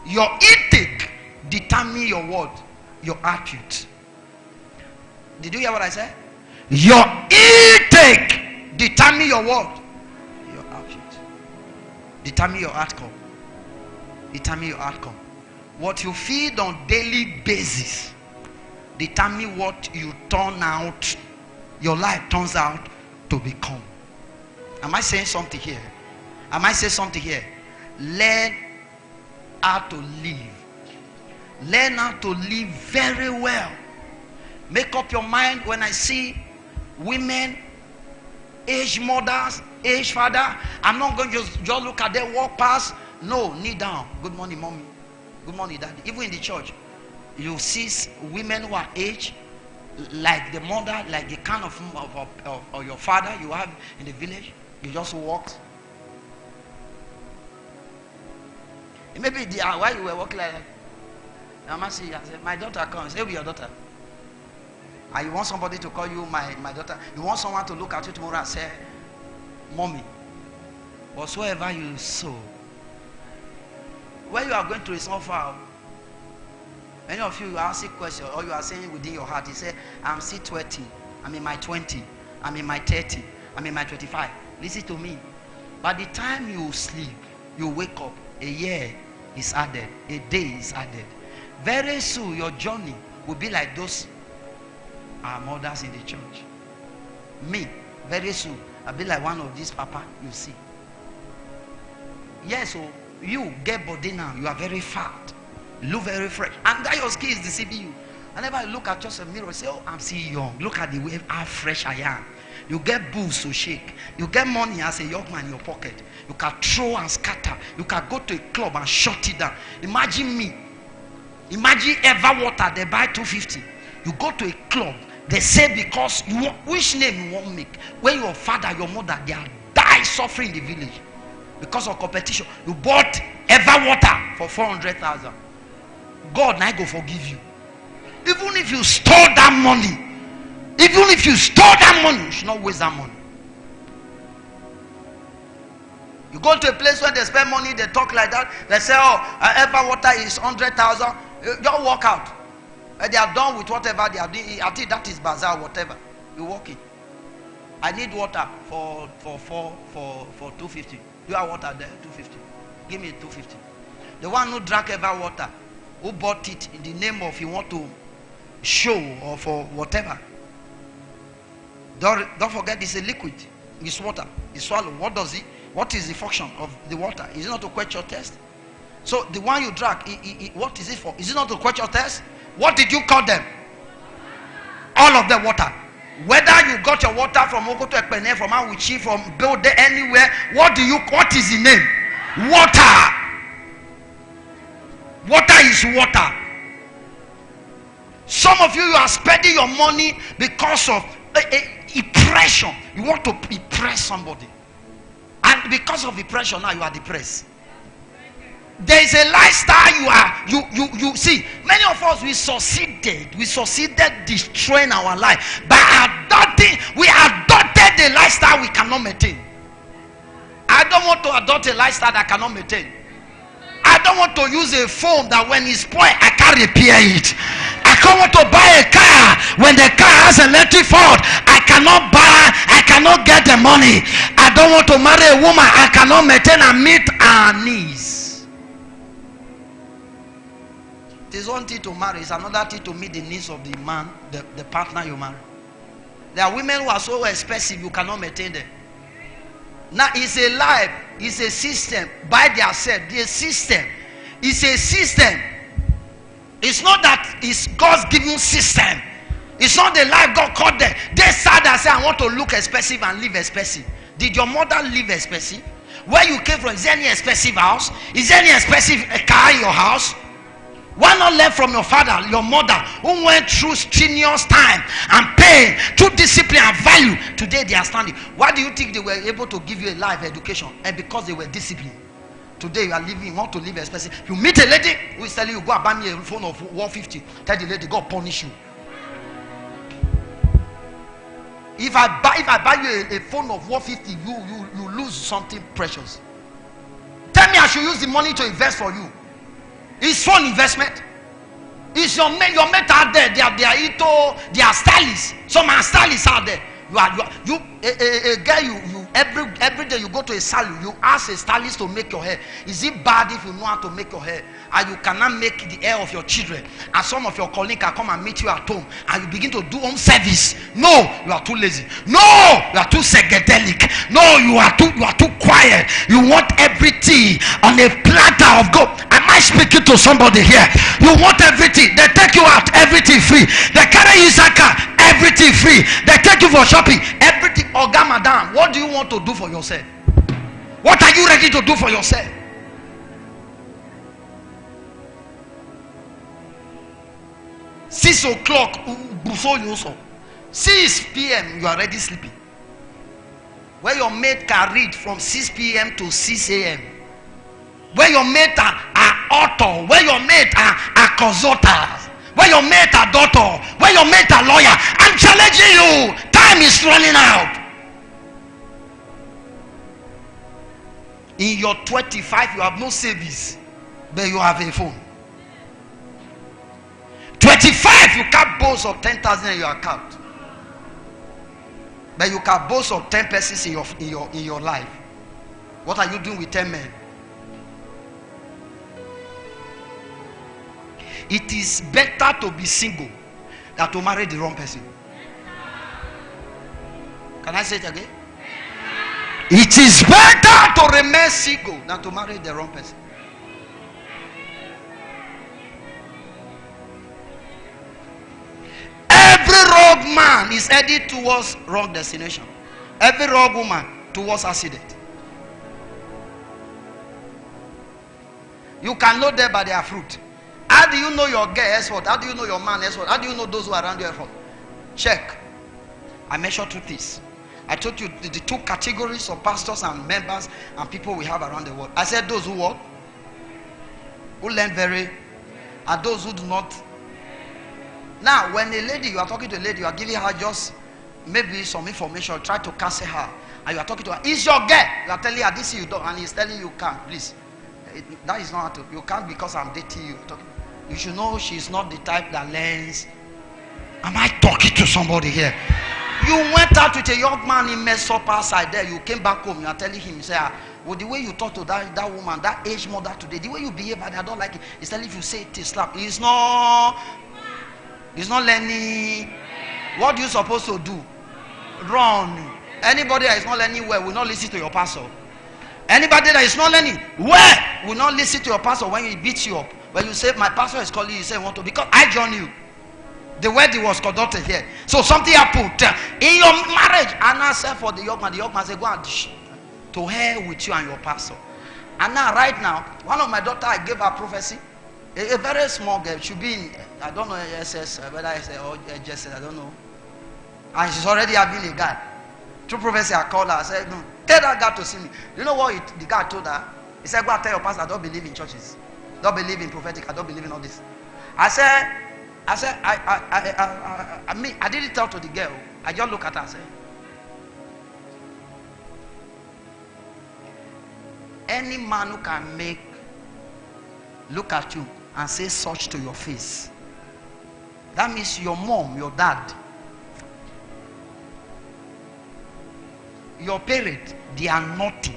Your intake determine your word, your attitude. Did you hear what I said? Your intake determine your word, your attitude. Determine your outcome. Determine your outcome. What you feed on daily basis determine what you turn out, your life turns out to become. Am I saying something here? Am I saying something here? Learn how to live. Learn how to live very well. Make up your mind. When I see women, age mothers, age father, I'm not going to just look at them walk past. No, kneel down. Good morning, mommy. Good morning, daddy. Even in the church, you see women who are aged, like the mother, like the kind of your father you have in the village. You just walked. Maybe why you were walking like that. I must see. I said, my daughter comes. Say, be your daughter. And you want somebody to call you my daughter. You want someone to look at you tomorrow and say, mommy. Whatsoever you sow, where you are going to is not far. Many of you are asking questions, or you are saying within your heart, you say, I'm still 20, I'm in my 20, I'm in my 30, I'm in my 25. Listen to me. By the time you sleep, you wake up, a year is added, a day is added. Very soon your journey will be like those our mothers in the church. Me, very soon I'll be like one of these papa you see. Yes, so you get body now, you are very fat, you look very fresh, and that your skin is deceiving you. Whenever you look at yourself in the mirror, say, oh, I'm still young. Look at the way how fresh I am. You get booze to shake. You get money as a young man in your pocket. You can throw and scatter. You can go to a club and shut it down. Imagine me. Imagine ever water they buy 250. You go to a club. They say because you want, which name you want to make. When your father, your mother, they are die suffering in the village because of competition. You bought ever water for 400,000. God now go forgive you. Even if you store that money. Even if you store that money, you should not waste that money. You go to a place where they spend money, they talk like that. They say, oh, ever water is 100,000. Just walk out. They are done with whatever they are doing. I think that is bazaar, whatever. You walk in. I need water for 250. You have water there, 250. Give me 250. The one who drank ever water, who bought it in the name of he want to show or for whatever. Don't forget, it's a liquid. It's water. It's swallowed. What does it? What is the function of the water? Is it not to quench your thirst? So the one you drank, what is it for? Is it not to quench your thirst? What did you call them? All of them water. Whether you got your water from Okoto Ekpene, from Awuchi, from Bode, anywhere, what is the name? Water. Water is water. Some of you are spending your money because of impression. You want to impress somebody, and because of impression now you are depressed. There is a lifestyle you see. Many of us we succeeded destroying our life by adopting. We adopted a lifestyle we cannot maintain. I don't want to adopt a lifestyle that I cannot maintain. I don't want to use a phone that when it's spoiled I can't repair it. I don't want to buy a car when the car has electric fault. I cannot get the money. I don't want to marry a woman I cannot maintain and meet her needs. It is one thing to marry, it's another thing to meet the needs of the man, the partner you marry. There are women who are so expensive you cannot maintain them. Now it's a life, it's a system by themselves. The system is a system. It's not that it's God's given system. It's not the life God called them. They said that say I want to look expensive and live expensive. Did your mother live expensive? Where you came from, is there any expensive house? Is there any expensive car in your house? Why not learn from your father, your mother, who went through strenuous time and pain, through discipline and value? Today they are standing. Why do you think they were able to give you a life education? And because they were disciplined. Today you are living, you want to live expensive. You meet a lady who is telling you, go and buy me a phone of 150. Tell the lady, God punish you. If I buy you a phone of 150, you lose something precious. Tell me I should use the money to invest for you. It's phone investment. It's your mate out there. They are stylists. Some are stylists out there. A girl, every day you go to a salon, you ask a stylist to make your hair. Is it bad if you know how to make your hair and you cannot make the hair of your children, and some of your colleagues can come and meet you at home and you begin to do home service? No, you are too lazy. No, you are too psychedelic. No, you are too quiet. You want everything on a platter of gold. Am I speaking to somebody here? You want everything. They take you out, everything free. They carry you inside car, everything free. They take you for shopping, everything. Oga madam, what do you want to do for yourself? What are you ready to do for yourself? Six o'clock, 6 p.m. you are already sleeping. Where your mate can read from 6 p.m. to 6 a.m. Where your mate are author, where your mate are consultants, where your mate are doctor, where your mate are lawyer. I'm challenging you. Time is running out. In your 25, you have no savings, but you have a phone. 25, you can't boast of 10,000 in your account, but you can boast of 10 persons in your life. What are you doing with 10 men? It is better to be single than to marry the wrong person. Can I say it again? It is better to remain single than to marry the wrong person. Every wrong man is headed towards wrong destination. Every wrong woman towards accident. You can know them by their fruit. How do you know your girl effort? How do you know your man effort? How do you know those who are around you effort? Check. I measure two things. I told you the two categories of pastors and members and people we have around the world. I said those who what? Who learn very, and those who do not. Now, when a lady, you are talking to a lady, you are giving her just maybe some information, try to cancel her, and you are talking to her. It's your girl. You are telling her this you don't, and he's telling you can't. Please, that is not how to. You can't because I'm dating you. You should know she's not the type that learns. Am I talking to somebody here? You went out with a young man, he messed up outside there. You came back home, you are telling him, say, well, the way you talk to that woman, that age mother today, the way you behave, and I don't like it. It's telling if you say it, slap. It's not learning. What are you supposed to do? Run. Anybody that is not learning well will not listen to your pastor. Anybody that is not learning well will not listen to your pastor when he beats you up. When you say, my pastor is calling you, say, want to, because I join you. The wedding was conducted here. So something happened in your marriage. And I said for the young man said, go and to hell with you and your pastor. And now, right now, one of my daughter, I gave her prophecy. A very small girl, she'll be in, I don't know, SS, whether I say, or JSS, I don't know. And she's already having a guy. Through prophecy, I called her. I said, no, tell that guy to see me. You know what the guy told her? He said, go and tell your pastor, I don't believe in churches. Don't believe in prophetic. I don't believe in all this. I mean, I didn't tell to the girl. I just look at her and say, any man who can look at you and say such to your face, that means your mom, your dad, your parents, they are naughty.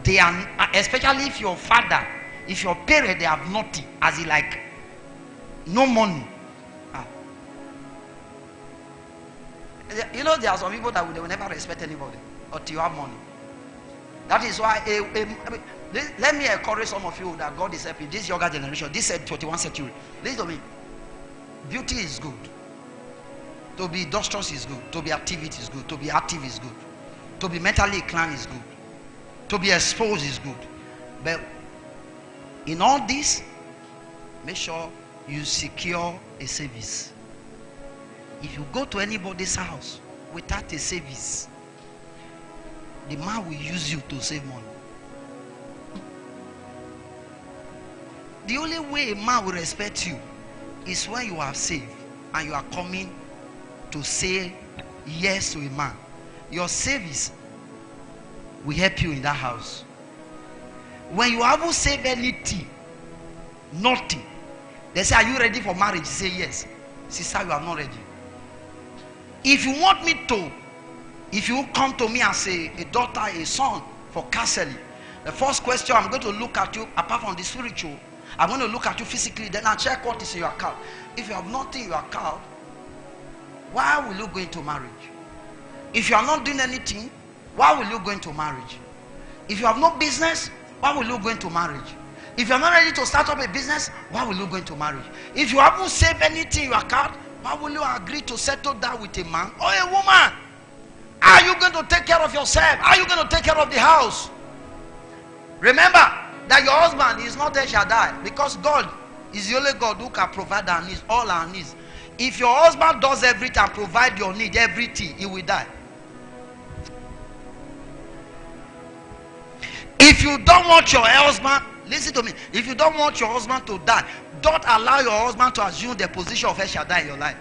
They are, especially if your father, if your parents, they have naughty, as in like no money. You know, there are some people that they will never respect anybody until you have money. That is why let me encourage some of you that God is helping this younger generation, this 21st century. Listen to me. Beauty is good. To be industrious is good. To be activity is good. To be active is good. To be mentally inclined is good. To be exposed is good. But in all this, make sure you secure a service. If you go to anybody's house without a service, the man will use you to save money. The only way a man will respect you is when you are saved and you are coming to say yes to a man. Your service will help you in that house. When you haven't saved anything, nothing, they say, are you ready for marriage? You say yes. Sister, you are not ready. If you want me to, if you come to me as a daughter, a son for counseling, the first question I'm going to look at you, apart from the spiritual, I'm going to look at you physically, then I'll check what is in your account. If you have nothing in your account, why will you go into marriage? If you are not doing anything, why will you go into marriage? If you have no business, why will you go into marriage? If you are not ready to start up a business, why will you go into marriage? If you haven't saved anything in your account, why will you agree to settle down with a man or a woman? Are you going to take care of yourself? Are you going to take care of the house? Remember that your husband is not El Shaddai, because God is the only God who can provide our needs, all our needs. If your husband does everything and provide your need, everything, he will die. If you don't want your husband, listen to me, if you don't want your husband to die, don't allow your husband to assume the position of El Shaddai in your life.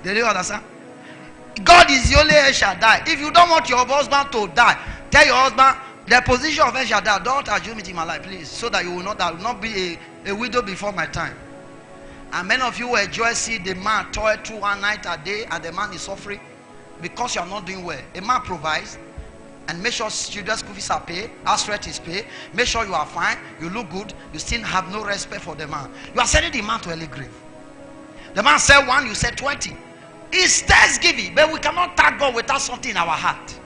Did you understand? God is the only El Shaddai. If you don't want your husband to die, tell your husband, the position of El Shaddai, don't assume it in my life, please, so that you will not, I will not be a widow before my time. And many of you will enjoy see the man toil through one night a day and the man is suffering because you are not doing well. A man provides and make sure children's school fees are paid, house rent is paid, make sure you are fine, you look good, you still have no respect for the man. You are sending the man to early grave. The man said 1, you said 20. It's Thanksgiving, but we cannot thank God without something in our heart.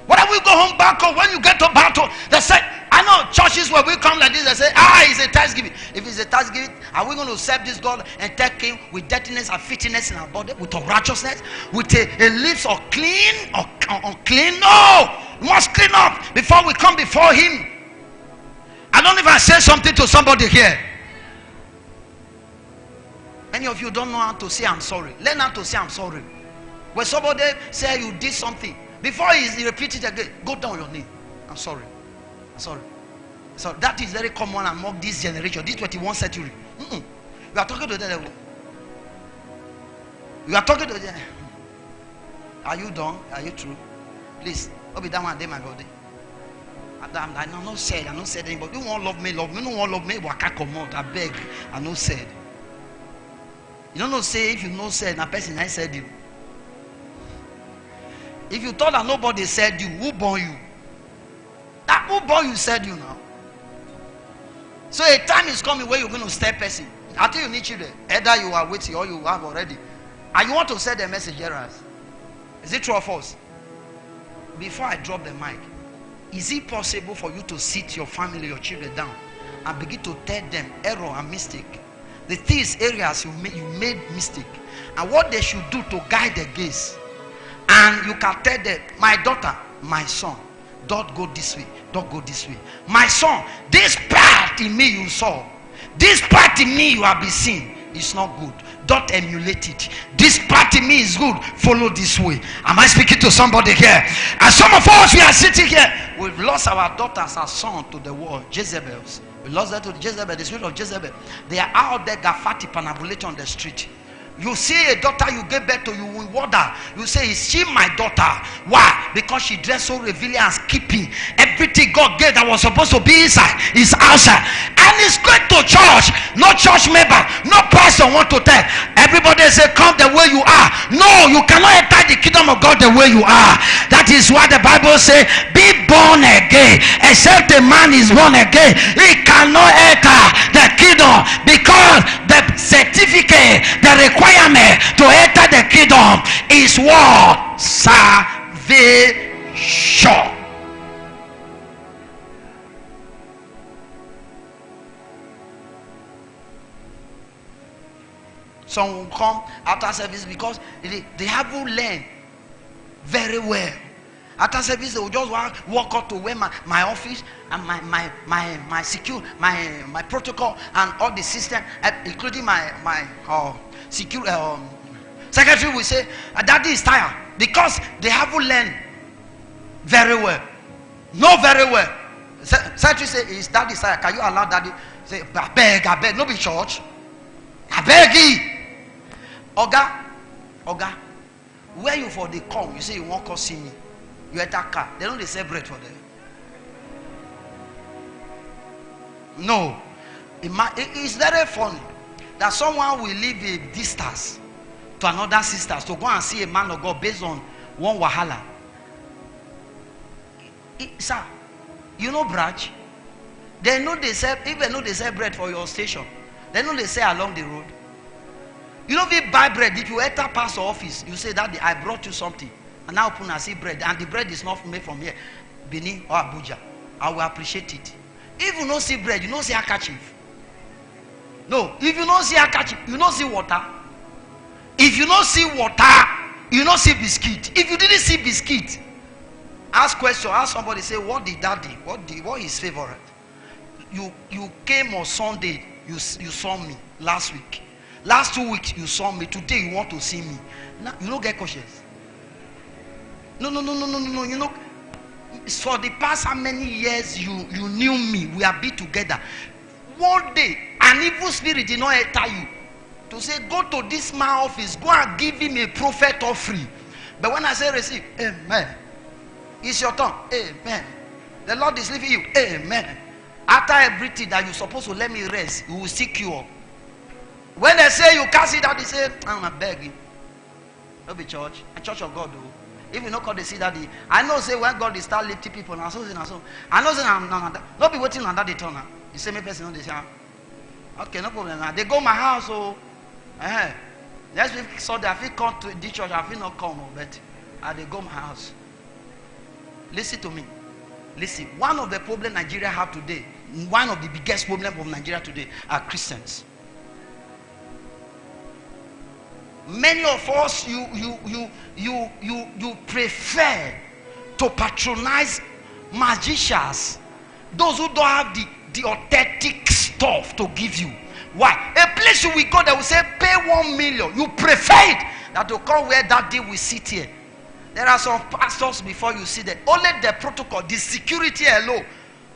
Whenever we go home back home, when you get to battle, they say, I know churches where we come like this, they say, it's a Thanksgiving. If it's a Thanksgiving, are we going to serve this God and take him with dirtiness and filthiness in our body, with unrighteousness, with a lips of clean or unclean? No! We must clean up before we come before him. I don't know if I say something to somebody here. Many of you don't know how to say I'm sorry. Learn how to say I'm sorry. When somebody say you did something, before he repeats it again, go down on your knee. I'm sorry. I'm sorry. So that is very common among this generation, this 21st century. You are talking to them. You are talking to them. Are you done? Are you true? Please, I'll be down one day, my body. I not said. I not said anybody. You won't love me, love me. You won't love me. I can't come out. I beg. I not said. You don't know say if you know said, a person I said you. If you thought that nobody said you, who born you? That who born you said you now. So a time is coming where you're going to step person. I think you need children. Either you are waiting or you have already. And you want to send a message, Gerard. Is it true or false? Before I drop the mic, is it possible for you to sit your family, your children down and begin to tell them error and mistake? The things, areas you made mistake, and what they should do to guide their gaze. And you can tell them, my daughter, my son, don't go this way, don't go this way. My son, this part in me you saw, this part in me you have been seeing, it's not good. Don't emulate it. This part in me is good, follow this way. Am I speaking to somebody here? And some of us, we are sitting here, we've lost our daughters, our son to the world, Jezebels. We lost that to Jezebel, the spirit of Jezebel. They are out there, gafati panabulate on the street. You see a daughter you gave birth to, you will wonder. You say, is she my daughter? Why? Because she dressed so revealing and skipping. Everything God gave that was supposed to be inside is outside. And it's going to church. No church member, no pastor want to tell. Everybody say, come the way you are. No, you cannot enter the kingdom of God the way you are. That is why the Bible says, be born again. Except a man is born again, he cannot enter the kingdom, because the certificate, the requirement to enter the kingdom is what? Salvation. Some will come after service because they haven't learned very well. After service, they will just walk out to where my office and my secure, my protocol and all the system, including my secure secretary will say, Daddy is tired, because they haven't learned very well. Not very well. Secretary say, is Daddy tired? Can you allow Daddy? Say, I beg, no be church. I beg you. Oga, where you for the come? You say you won't come see me. You enter car. They don't sell bread for them. No. It's very funny that someone will leave a distance to another sisters to go and see a man of God based on one wahala. Sir, you know branch? They know they sell, even though they sell bread for your station. They know they sell along the road. You know, if you buy bread, if you enter past the office, you say, Daddy, I brought you something. And now open and see bread, and the bread is not made from here, Benin or Abuja. I will appreciate it. If you don't see bread, you don't see handkerchief. No, if you don't see handkerchief, you don't see water. If you don't see water, you don't see biscuit. If you didn't see biscuit, ask question. Ask somebody, say, what did Daddy? What is favorite? You came on Sunday. You saw me last week. Last 2 weeks you saw me. Today you want to see me. Now you don't get cautious. No. You know, for the past how many years you knew me, we have been together. One day, an evil spirit did not enter you to say, go to this man office, go and give him a prophet offering. But when I say receive, amen. It's your turn, amen. The Lord is leaving you, amen. After everything that you're supposed to let me rest, He will seek you up. When they say you can't see that, they say, I'm begging. Don't be church. A church of God, though. If you don't call the see that, I know say when God is start lifting people, and so I know say don't be waiting on that they turn. You say me person, they say, okay, no problem. They go my house, so next week Sunday, I feel come to the church, I feel not come, but they go my house. Listen to me. Listen, one of the problems Nigeria have today, one of the biggest problems of Nigeria today are Christians. Many of us, you prefer to patronize magicians, those who don't have the authentic stuff to give you. Why? A place you will go, they will say, pay 1 million. You prefer it that to come where that day we sit here. There are some pastors before you see them. Only the protocol, the security alone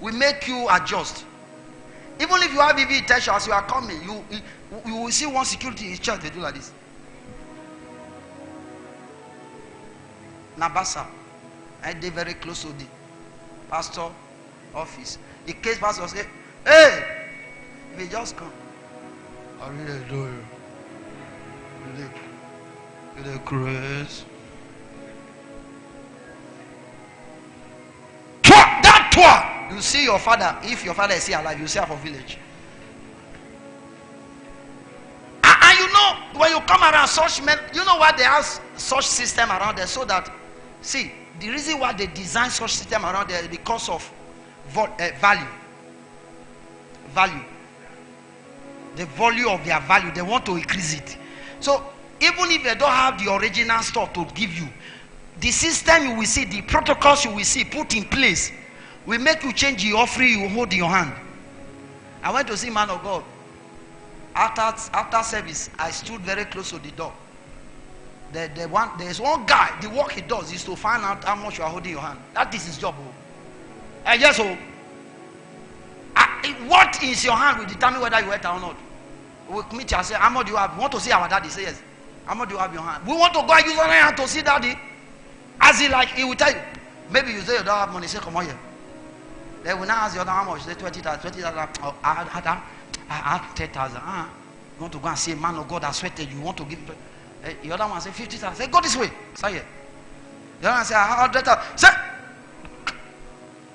will make you adjust. Even if you have EV intention as you are coming, you will see one security in church, they do like this. Nabasa, I did very close to the pastor office. In case pastor say, hey, if he just come, I really do you. You the grace. That tour, you see your father. If your father is here alive, you see her for village. And you know, when you come around such men, you know why they have such system around there, so that, see, the reason why they design such system around there is because of value. The value of their value, they want to increase it. So even if they don't have the original stuff to give you, the system you will see, the protocols you will see put in place will make you change the offering you hold in your hand. I went to see man of God. After service, I stood very close to the door. There's one guy, the work he does is to find out how much you are holding your hand. That is his job. Yes, so what is your hand will determine whether you enter or not. We meet you and say, how much do you have? You want to see our daddy? Say yes. How much do you have in your hand? We want to go and use our hand to see daddy. As he like, he will tell you. Maybe you say you don't have money. Say, come on here. Then we now ask the other how much. Say 20,000. 20,000. Oh, I had 10,000. You want to go and see a man of God that sweated. You want to give. The other one say 50,000. Say, go this way. Say here. The other one say 100,000. Say.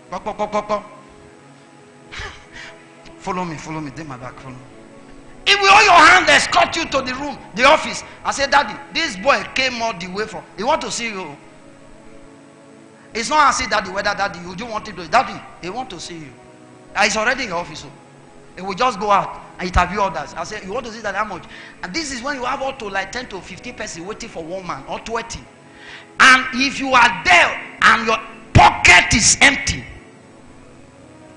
Go. Follow me. Take my back. Follow me. If we hold your hand, escort you to the room, the office. I say, Daddy, this boy came all the way from. He want to see you. It's not as if Daddy, whether Daddy, you do want to do it. Daddy, he want to see you. He's already in your office. So he will just go out and interview others. I say, you want to see that how much? And this is when you have up to like 10 to 15 persons waiting for one man or 20. And if you are there and your pocket is empty,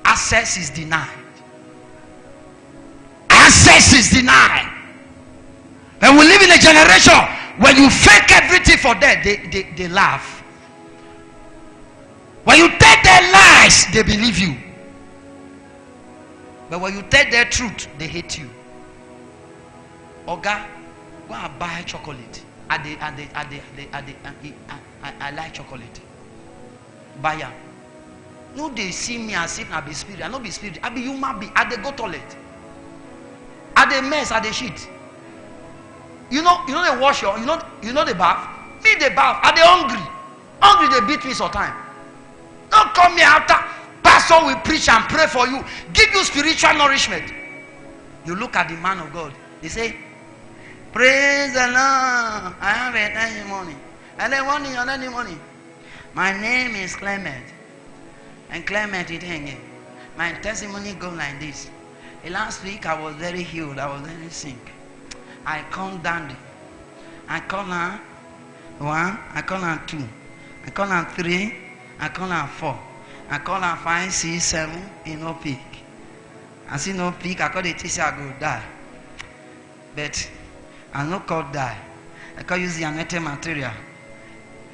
access is denied. Access is denied. And we live in a generation when you fake everything for them, they laugh. When you tell their lies, they believe you. But when you tell their truth, they hate you. Oga, go and buy chocolate. I like chocolate. Buy am. No, they see me as if I be spirit. I no be spirit. I be human being. I dey go toilet. I dey mess. I dey shit. You know they wash your. You know they bath. Me they bath. I dey hungry. Hungry they beat me sometimes. Don't come here after pastor will preach and pray for you, give you spiritual nourishment. You look at the man of God. They say, praise the Lord. I have a testimony. And then one morning, my name is Clement. And Clement ITEGHIE. My testimony goes like this. Last week I was very healed. I was very sick. I come down. I call her 1. I call her 2. I call her 3. I call her 4. I call her 5, 6, 7. In no peak. I see no peak. I call the teacher. I go die. But I no call die. I call use the anointed material.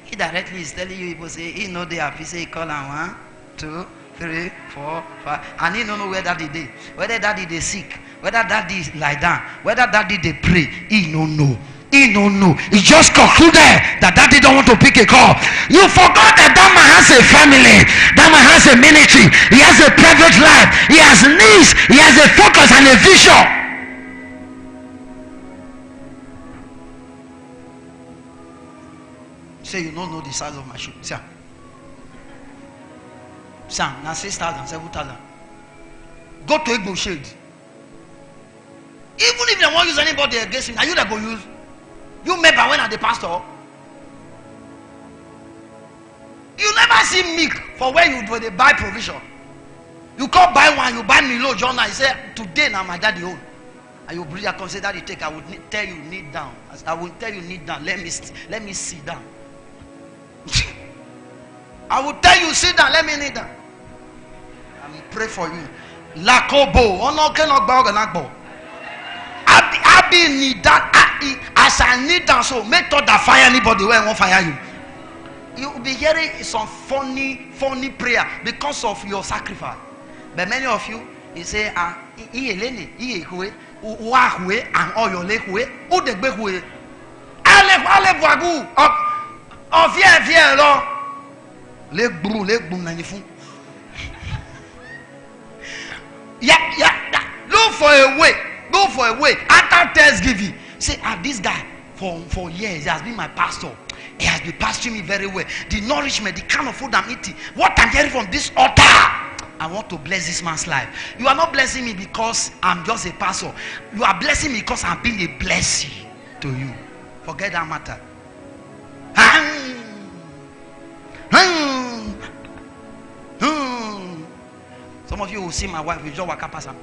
He directly is telling you. People say he know they happy. Say he call her 1, 2, 3, 4, 5. And he don't know where daddy dey. Whether daddy dey sick. Whether daddy lie down. Whether daddy dey pray. He no know. He no know. He just concluded that daddy don't want to pick a call. You forgot that that man has a family. That man has a ministry. He has a private life. He has needs. He has a focus and a vision. Say you don't know the size of my shoe. Sam, now 6,000, 7,000. Go to Igbo shade. Even if they won't use anybody against him, are you that go use? You remember when at the pastor? You never see milk for where they buy provision. You can't buy one, you buy Milo, John. I say, today now my daddy own. And you bring a consider the take. I would tell you kneel down. I will tell you kneel down. Let me sit down. I will tell you sit down. Let me kneel down. I will pray for you. Lakobo. I be need that. As I need that, so make sure that fire anybody where I won't fire you. You will be hearing some funny prayer because of your sacrifice. But many of you, you say, and all your leg way, who the big way. Ale wagu of fear, Lord. Leg boom, nanifu. Yeah. Look for a way. Go for a way. After Thanksgiving, say, this guy for years, he has been my pastor. He has been pastoring me very well. The nourishment, the kind of food I'm eating, what I'm hearing from this altar, I want to bless this man's life. You are not blessing me because I'm just a pastor. You are blessing me because I'm being a blessing to you. Forget that matter. Some of you will see my wife with Joe Wakapasa.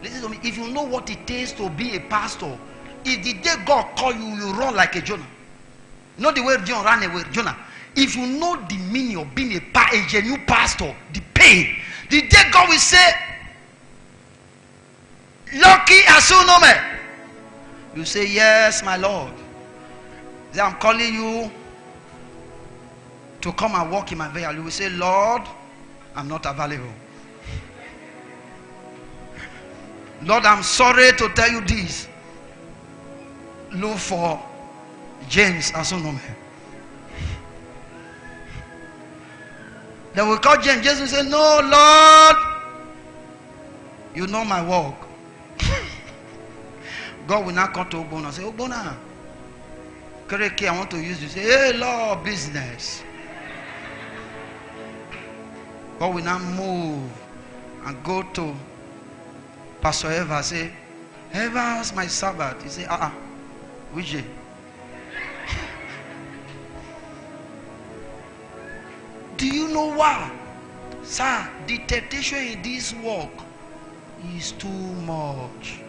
Listen to me. If you know what it takes to be a pastor, if the day God call you, you run like a Jonah. You know the way John ran away, Jonah. If you know the meaning of being a genuine pastor, the pain, the day God will say, Lucky Asunome. You say, yes, my Lord. Say, I'm calling you to come and walk in my veil. You will say, Lord, I'm not available. Lord, I'm sorry to tell you this. Look for James Asunome. They will call James. James will say, no, Lord, you know my work. God will not come to Ogbona. Say, Ogbona, Kereke, I want to use you. Say, hey, Lord, business. God will not move and go to Pastor Eva. Say, Eva, how's my Sabbath? He say, which day? Do you know why? Sir, the temptation in this work is too much.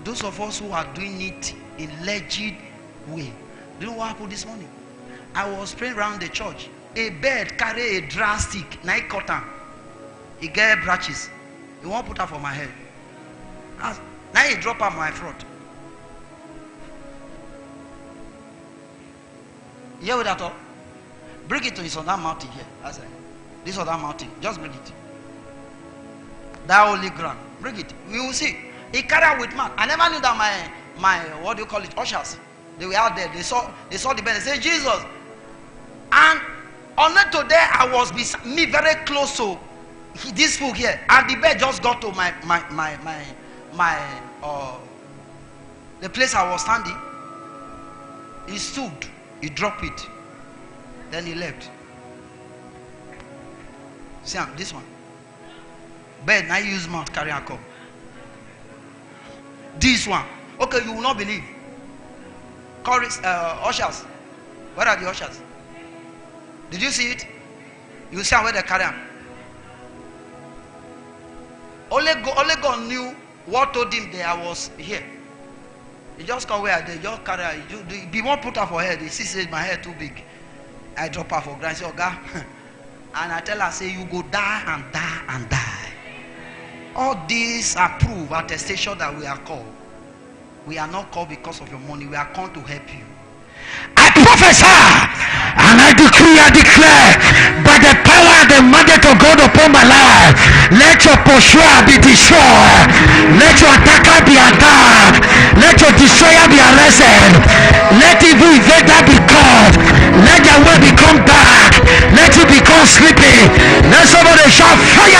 Those of us who are doing it in legit way. Do you know what happened this morning? I was praying around the church. A bird carry a dry stick, night cotton. He get branches. He won't put up for my head. Now he drop on my throat. You hear that all? Bring it to his other mountain here. That's it. This other mountain. Just bring it. That holy ground. Bring it. We will see. He carried with man. I never knew that my what do you call it? Ushers. They were out there. They saw the bed. They said Jesus. And on it today I was me very close to this fool here. And the bed just got to the place I was standing. He stood. He dropped it. Then he left. See this one. Bed now use mouth carry and come. This one. Okay, you will not believe. Chorus, ushers. Where are the ushers? Did you see it? You see where they carry him. Only God knew what told him that I was here. He just come where they just carry. Be more put up for head. He says my hair too big. I drop her for granted. Say, Oga. And I tell her, say, you go die and die and die. All these are proof, attestation that we are called. We are not called because of your money. We are called to help you. I prophesy and I decree, I declare, by the power and the mandate of God upon my life, let your pursuer be destroyed, let your attacker be attacked, let your destroyer be arrested, let evil invader be caught, let their way become dark, let it become sleepy, let somebody shout fire.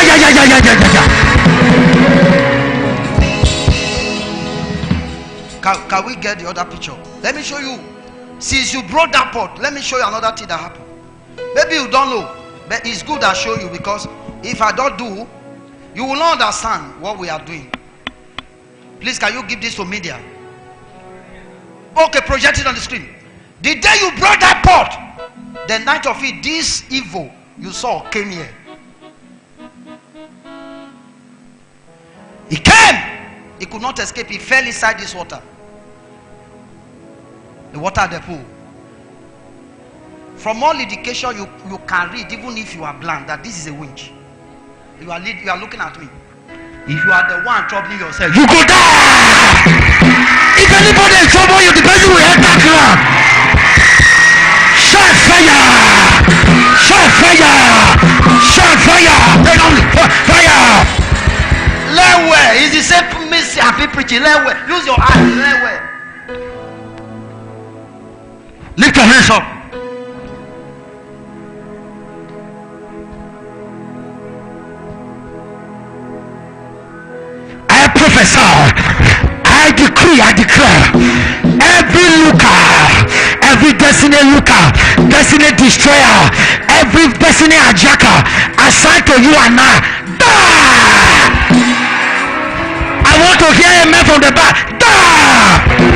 Can we get the other picture? Let me show you. Since you brought that pot, let me show you another thing that happened. Maybe you don't know, but it's good I show you, because if I don't do, you will not understand what we are doing. Please, can you give this to media? Okay, project it on the screen. The day you brought that pot, the night of it, this evil you saw came here. He came. He could not escape. He fell inside this water. The water at the pool. From all indication you can read, even if you are blind, that this is a winch. You are looking at me. If you are the one troubling yourself, you go die. If anybody is troubling you, the person will enter ground. Shout fire! Shout fire! Shout fire! Fire! Let where is the same message I've been preaching. Let where. Use your eyes. Let where. Lift your hands up. I prophesy, I decree, I declare, every looker, every destiny looker, destiny destroyer, every destiny hijacker assigned to you and I, die! I want to hear amen from the back. Die!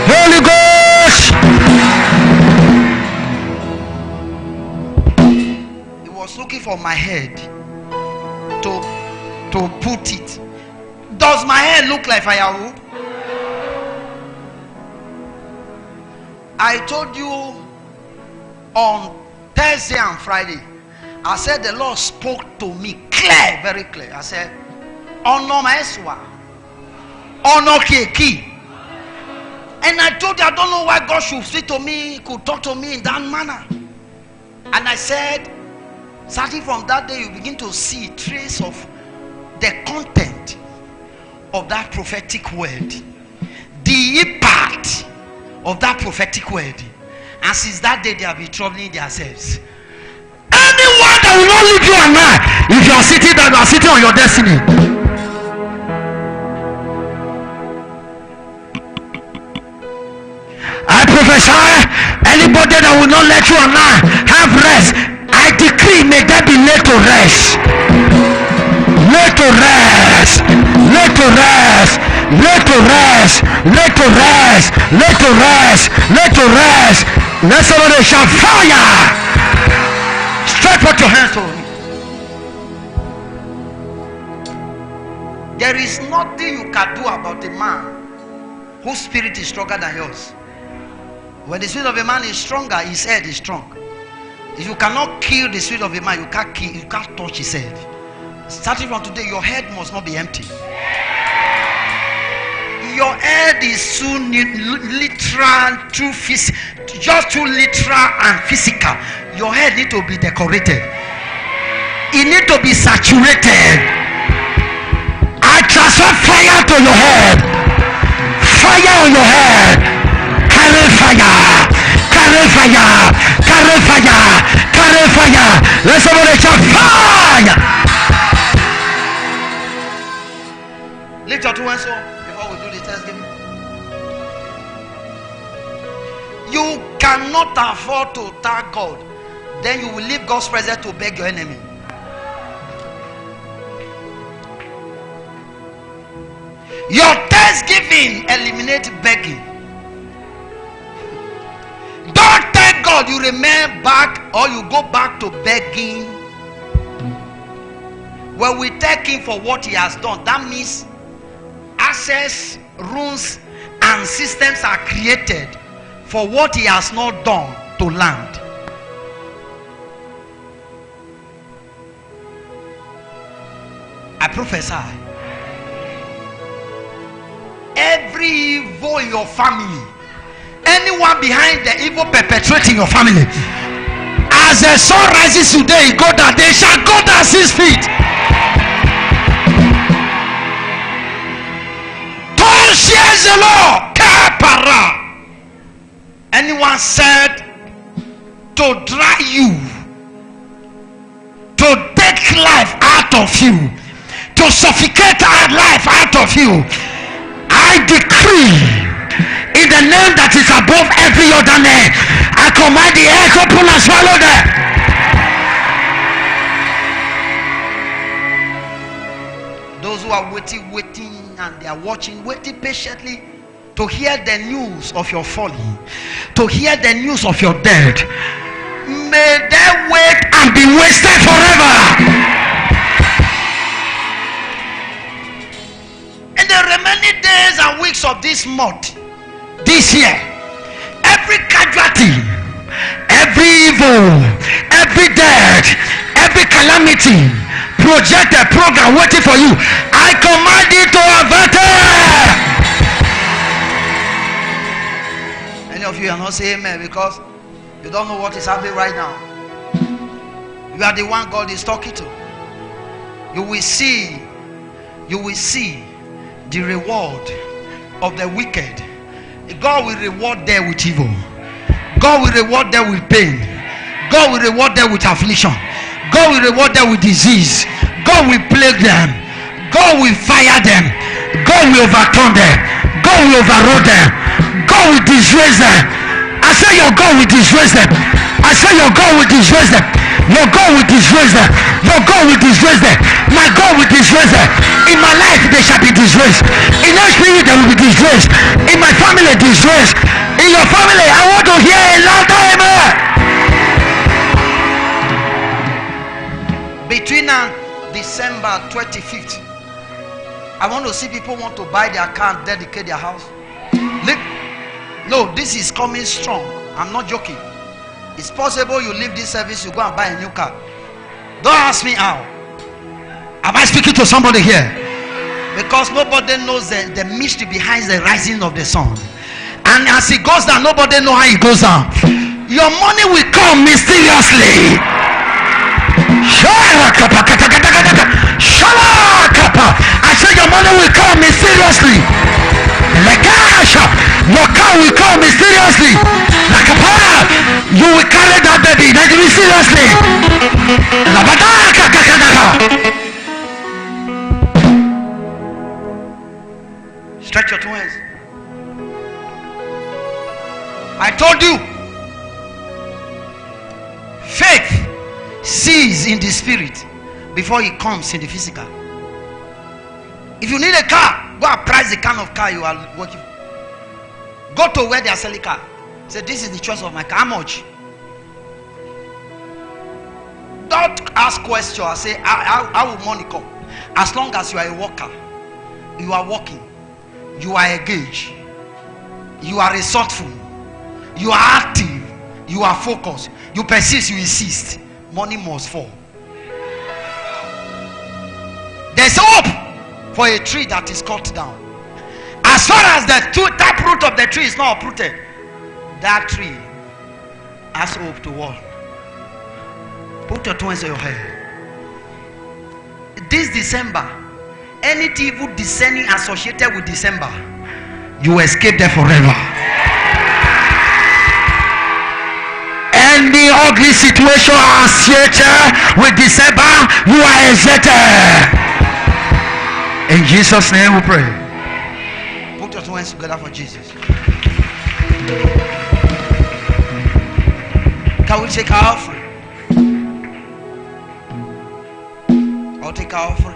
Holy Ghost. He was looking for my head to put it. Does my head look like firewood? I told you on Thursday and Friday, I said the Lord spoke to me clear, very clear. I said, honor my eswa, honor key. And I told you, I don't know why God should speak to me, could talk to me in that manner. And I said, starting from that day, you begin to see trace of the content of that prophetic word, the impact of that prophetic word. And since that day, they have been troubling themselves. Anyone that will not leave you and I, if you are sitting down, you are sitting on your destiny. I prophesy, anybody that will not let you and I have rest, I decree, may that be laid to rest. Laid to rest. Laid to rest. Laid to rest. Laid to rest. Laid to rest. Laid to rest. Let somebody shout fire. Stretch out your hands to me. There is nothing you can do about a man whose spirit is stronger than yours. When the spirit of a man is stronger, his head is strong. If you cannot kill the spirit of a man, you can't touch his head. Starting from today, your head must not be empty. Your head is too literal, just too literal and physical. Your head needs to be decorated. It needs to be saturated. I transfer fire to your head. Fire on your head. Carry fire. Carry fire. Carry fire. Carry fire. Let somebody shout fire. Lift your two hands up before we do the Thanksgiving. You cannot afford to thank God. Then you will leave God's presence to beg your enemy. Your Thanksgiving eliminates begging. Don't thank God, you remain back or you go back to begging. When we thank him for what he has done, that means access, rules and systems are created for what he has not done to land. I prophesy. Every evil in your family, anyone behind the evil perpetrating your family, as the sun rises today, go down, they shall go down 6 feet. Thus says the Lord, Kapara. Anyone said to dry you, to take life out of you, to suffocate life out of you, I decree in the name that is above every other name, I command the air to open and swallow them. Those who are waiting and they are waiting patiently to hear the news of your falling, to hear the news of your death, may they wait and be wasted forever. In the remaining days and weeks of this month, this year, every casualty, every evil, every death, every calamity, projected program waiting for you, I command you to avert it. Many of you are not saying amen because you don't know what is happening right now. You are the one God is talking to. You will see the reward of the wicked. God will reward them with evil. God will reward them with pain. God will reward them with affliction. God will reward them with disease. God will plague them. God will fire them. God will overturn them. God will overrode them. God will disgrace them. I say your God will disgrace them. I say your God will disgrace them. Your God will disgrace them. Your God will disgrace them. My God will disgrace them. In my life they shall be disgraced. In your spirit they will be disgraced. In my family disgraced. In your family I want to hear a louder amen. Between December 25th, I want to see people want to buy their car and dedicate their house. No, this is coming strong. I'm not joking. It's possible you leave this service, you go and buy a new car. Don't ask me how. Am I speaking to somebody here? Because nobody knows the mystery behind the rising of the sun. And as it goes down, nobody knows how it goes down. Your money will come mysteriously. I said your money will come mysteriously. Your car will come mysteriously. You will carry that baby mysteriously. Stretch your two hands. I told you, faith sees in the spirit before it comes in the physical. If you need a car, go and price the kind of car you are working for. Go to where they are selling car. Say, this is the choice of my car. How much? Don't ask questions. Say, how will money come? As long as you are a worker. You are walking. You are engaged. You are resourceful. You are active. You are focused. You persist. You insist. Money must fall. There's hope for a tree that is cut down. As far as the taproot of the tree is not uprooted, that tree has hope to walk. Put your hands on your head. This December, any evil descending associated with December, you escape there forever. Any ugly situation associated with December, you are exempted. In Jesus' name we pray. Put your hands together for Jesus. Can we take our offering? I'll take our offering.